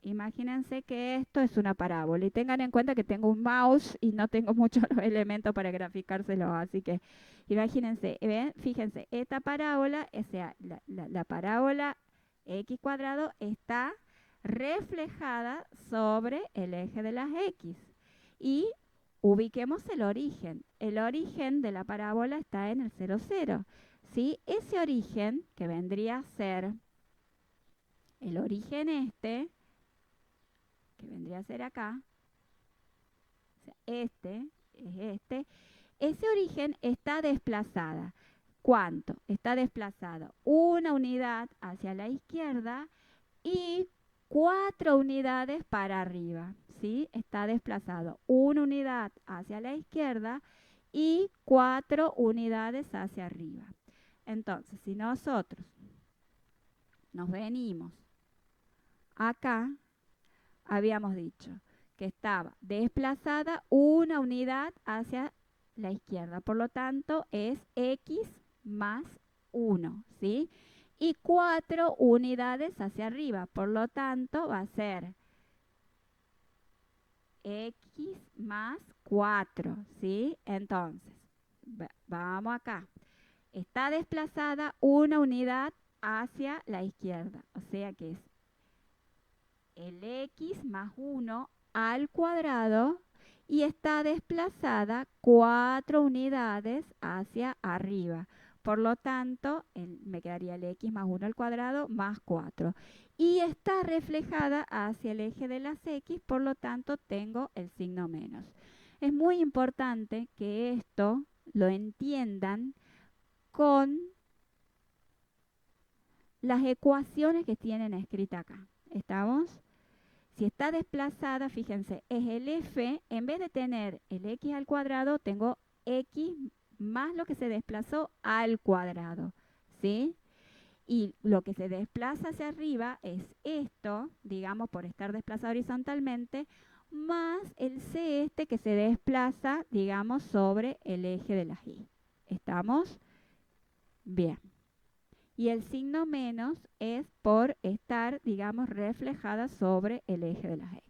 Imagínense que esto es una parábola y tengan en cuenta que tengo un mouse y no tengo muchos elementos para graficárselo, así que imagínense, ¿ven? Fíjense, esta parábola, o sea, la parábola x cuadrado está reflejada sobre el eje de las x y ubiquemos el origen. El origen de la parábola está en el 0, 0. ¿Sí? Ese origen, que vendría a ser el origen este, que vendría a ser acá, o sea, este es este, ese origen está desplazada. ¿Cuánto? Está desplazado una unidad hacia la izquierda y 4 unidades para arriba, ¿sí? Está desplazado una unidad hacia la izquierda y 4 unidades hacia arriba. Entonces, si nosotros nos venimos acá, habíamos dicho que estaba desplazada una unidad hacia la izquierda. Por lo tanto, es x más 1, ¿sí? Y 4 unidades hacia arriba. Por lo tanto, va a ser x más 4, ¿sí? Entonces, vamos acá. Está desplazada una unidad hacia la izquierda. O sea que es el x más 1 al cuadrado y está desplazada 4 unidades hacia arriba. Por lo tanto, me quedaría el x más 1 al cuadrado más 4. Y está reflejada hacia el eje de las x, por lo tanto tengo el signo menos. Es muy importante que esto lo entiendan con las ecuaciones que tienen escritas acá. ¿Estamos? Si está desplazada, fíjense, es el f, en vez de tener el x al cuadrado, tengo x más lo que se desplazó al cuadrado, ¿sí? Y lo que se desplaza hacia arriba es esto, digamos, por estar desplazado horizontalmente, más el c este que se desplaza, digamos, sobre el eje de la y. ¿Estamos? Bien. Y el signo menos es por estar, digamos, reflejada sobre el eje de las x.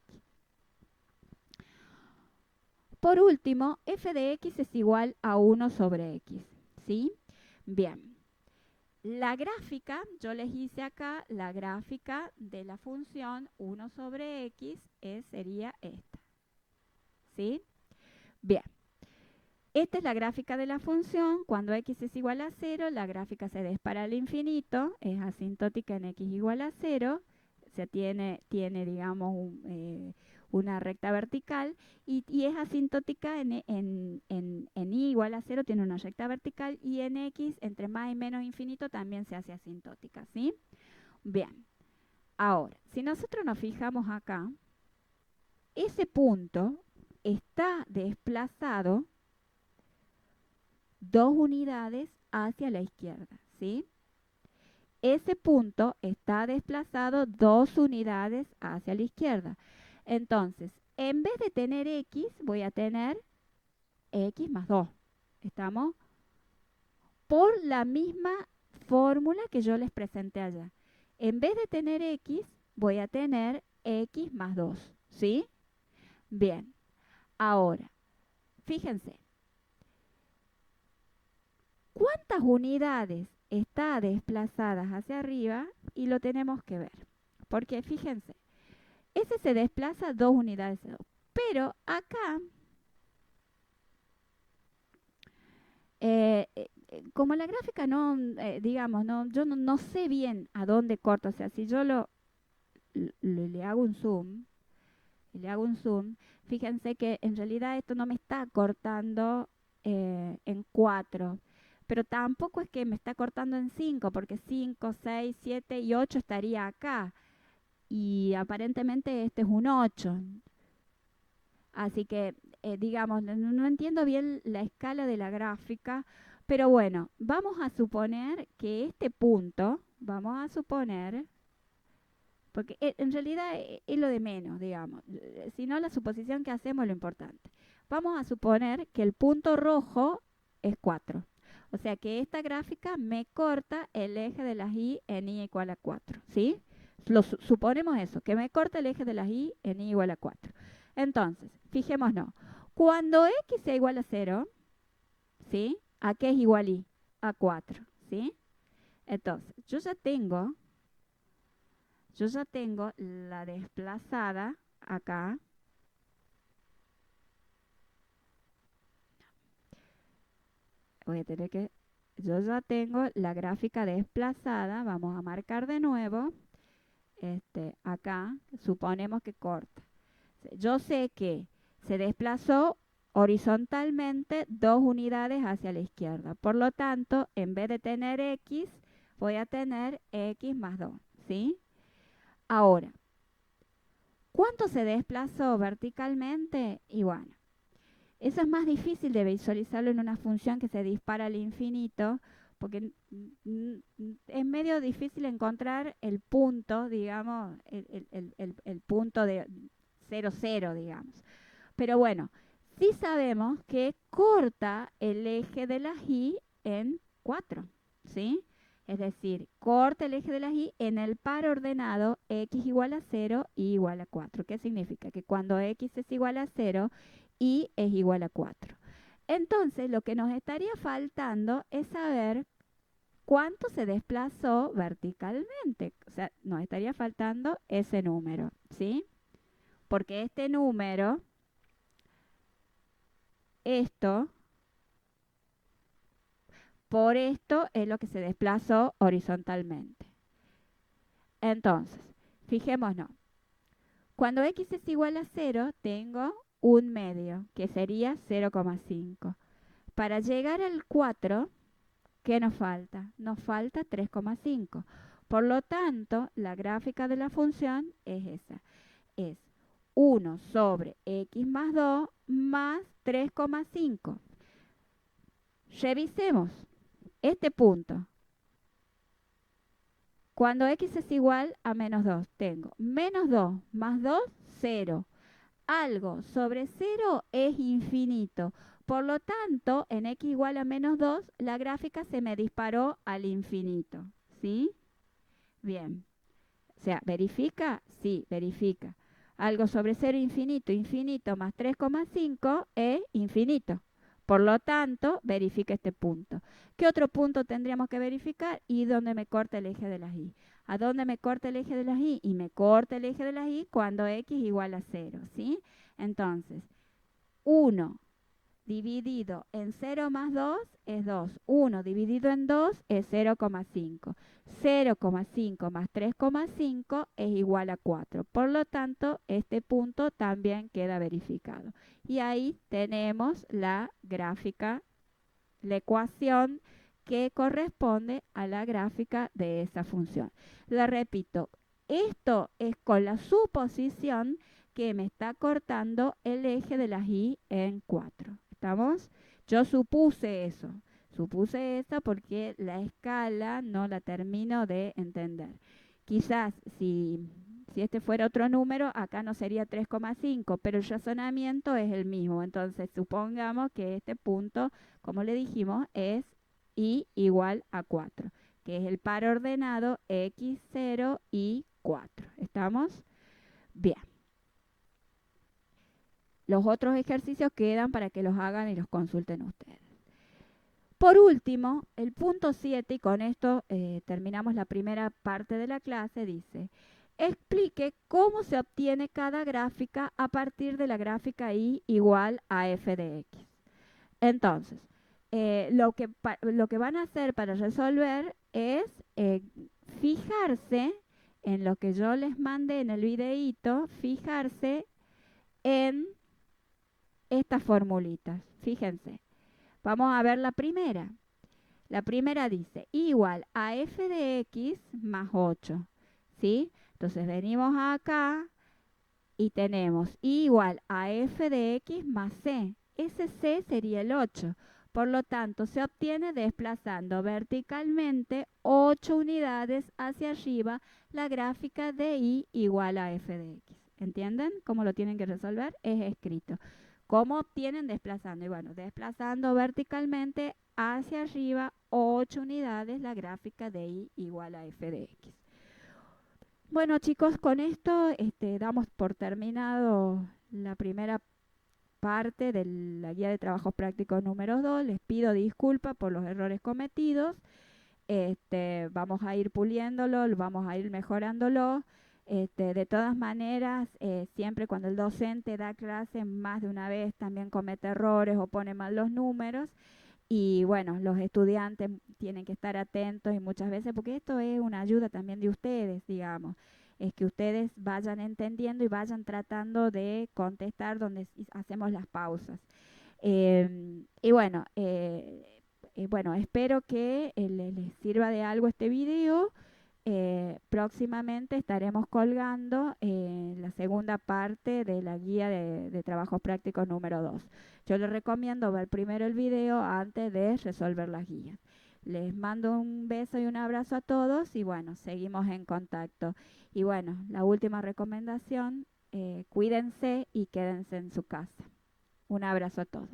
Por último, f de x es igual a 1 sobre x, ¿sí? Bien. La gráfica, yo les hice acá la gráfica de la función 1 sobre x, sería esta, ¿sí? Bien. Esta es la gráfica de la función. Cuando x es igual a 0, la gráfica se dispara al infinito, es asintótica en x igual a 0, o sea, tiene digamos, una recta vertical y es asintótica en y igual a 0, tiene una recta vertical y en x, entre más y menos infinito, también se hace asintótica, ¿sí? Bien, ahora, si nosotros nos fijamos acá, ese punto está desplazado 2 unidades hacia la izquierda, ¿sí? Ese punto está desplazado 2 unidades hacia la izquierda. Entonces, en vez de tener x, voy a tener x más 2. ¿Estamos? Por la misma fórmula que yo les presenté allá. En vez de tener x, voy a tener x más 2, ¿sí? Bien, ahora, fíjense, ¿cuántas unidades está desplazadas hacia arriba? Y lo tenemos que ver. Porque fíjense, ese se desplaza 2 unidades. Pero acá, como la gráfica no, digamos, no, yo no sé bien a dónde corta. O sea, si yo le hago un zoom, fíjense que en realidad esto no me está cortando en 4, pero tampoco es que me está cortando en 5, porque 5, 6, 7 y 8 estaría acá, y aparentemente este es un 8. Así que, digamos, no entiendo bien la escala de la gráfica, pero bueno, vamos a suponer que este punto, vamos a suponer, porque en realidad es lo de menos, digamos. Si no, la suposición que hacemos es lo importante. Vamos a suponer que el punto rojo es 4. O sea que esta gráfica me corta el eje de las y en y igual a 4. ¿Sí? Suponemos eso, que me corta el eje de las y en y igual a 4. Entonces, fijémonos. Cuando x sea igual a 0, ¿sí? ¿A qué es igual y? A 4. ¿Sí? Entonces, yo ya tengo la desplazada acá. Voy a tener que... Yo ya tengo la gráfica desplazada. Vamos a marcar de nuevo. Acá, suponemos que corta. Yo sé que se desplazó horizontalmente 2 unidades hacia la izquierda. Por lo tanto, en vez de tener x, voy a tener x más 2. ¿Sí? Ahora, ¿cuánto se desplazó verticalmente? Y bueno, eso es más difícil de visualizarlo en una función que se dispara al infinito, porque es medio difícil encontrar el punto, digamos, el punto de 0, 0, digamos. Pero bueno, sí sabemos que corta el eje de las y en 4, ¿sí? Es decir, corta el eje de las y en el par ordenado x igual a 0, y igual a 4. ¿Qué significa? Que cuando x es igual a 0, y es igual a 4. Entonces, lo que nos estaría faltando es saber cuánto se desplazó verticalmente. O sea, nos estaría faltando ese número, ¿sí? Porque este número, esto, por esto es lo que se desplazó horizontalmente. Entonces, fijémonos. Cuando x es igual a 0, tengo un medio, que sería 0,5. Para llegar al 4, ¿qué nos falta? Nos falta 3,5. Por lo tanto, la gráfica de la función es esa. Es 1 sobre x más 2 más 3,5. Revisemos este punto. Cuando x es igual a menos 2, tengo menos 2 más 2, 0. Algo sobre 0 es infinito. Por lo tanto, en x igual a menos 2, la gráfica se me disparó al infinito. ¿Sí? Bien. O sea, ¿verifica? Sí, verifica. Algo sobre 0 infinito, infinito más 3,5 es infinito. Por lo tanto, verifica este punto. ¿Qué otro punto tendríamos que verificar? Y dónde me corta el eje de las y. ¿A dónde me corta el eje de las y? Y me corta el eje de las y cuando x igual a 0, ¿sí? Entonces, 1 dividido en 0 más 2 es 2. 1 dividido en 2 es 0,5. 0,5 más 3,5 es igual a 4. Por lo tanto, este punto también queda verificado. Y ahí tenemos la gráfica, la ecuación que corresponde a la gráfica de esa función. La repito, esto es con la suposición que me está cortando el eje de las y en 4. ¿Estamos? Yo supuse eso. Supuse eso porque la escala no la termino de entender. Quizás si este fuera otro número, acá no sería 3,5, pero el razonamiento es el mismo. Entonces, supongamos que este punto, como le dijimos, es y igual a 4, que es el par ordenado x0 y 4. ¿Estamos? Bien. los otros ejercicios quedan para que los hagan y los consulten ustedes. Por último, el punto 7, y con esto terminamos la primera parte de la clase, dice, explique cómo se obtiene cada gráfica a partir de la gráfica y igual a f de x. Entonces, lo que van a hacer para resolver es fijarse en lo que yo les mandé en el videíto, fijarse en estas formulitas. Fíjense. Vamos a ver la primera. La primera dice igual a f de x más 8. ¿Sí? Entonces venimos acá y tenemos igual a f de x más c. Ese c sería el 8. Por lo tanto, se obtiene desplazando verticalmente 8 unidades hacia arriba la gráfica de y igual a f de x. ¿Entienden cómo lo tienen que resolver? Es escrito. ¿Cómo obtienen desplazando? Y bueno, desplazando verticalmente hacia arriba 8 unidades la gráfica de y igual a f de x. Bueno, chicos, con esto damos por terminado la primera parte de la guía de trabajos prácticos número 2. Les pido disculpas por los errores cometidos. Vamos a ir puliéndolo, vamos a ir mejorándolo. De todas maneras, siempre cuando el docente da clase más de una vez también comete errores o pone mal los números. Y bueno, los estudiantes tienen que estar atentos y muchas veces, porque esto es una ayuda también de ustedes, digamos, es que ustedes vayan entendiendo y vayan tratando de contestar donde hacemos las pausas. Y bueno, bueno, espero que les sirva de algo este video. Próximamente estaremos colgando la segunda parte de la guía de trabajos prácticos número 2. Yo les recomiendo ver primero el video antes de resolver las guías. Les mando un beso y un abrazo a todos y bueno, seguimos en contacto. Y bueno, la última recomendación, cuídense y quédense en su casa. Un abrazo a todos.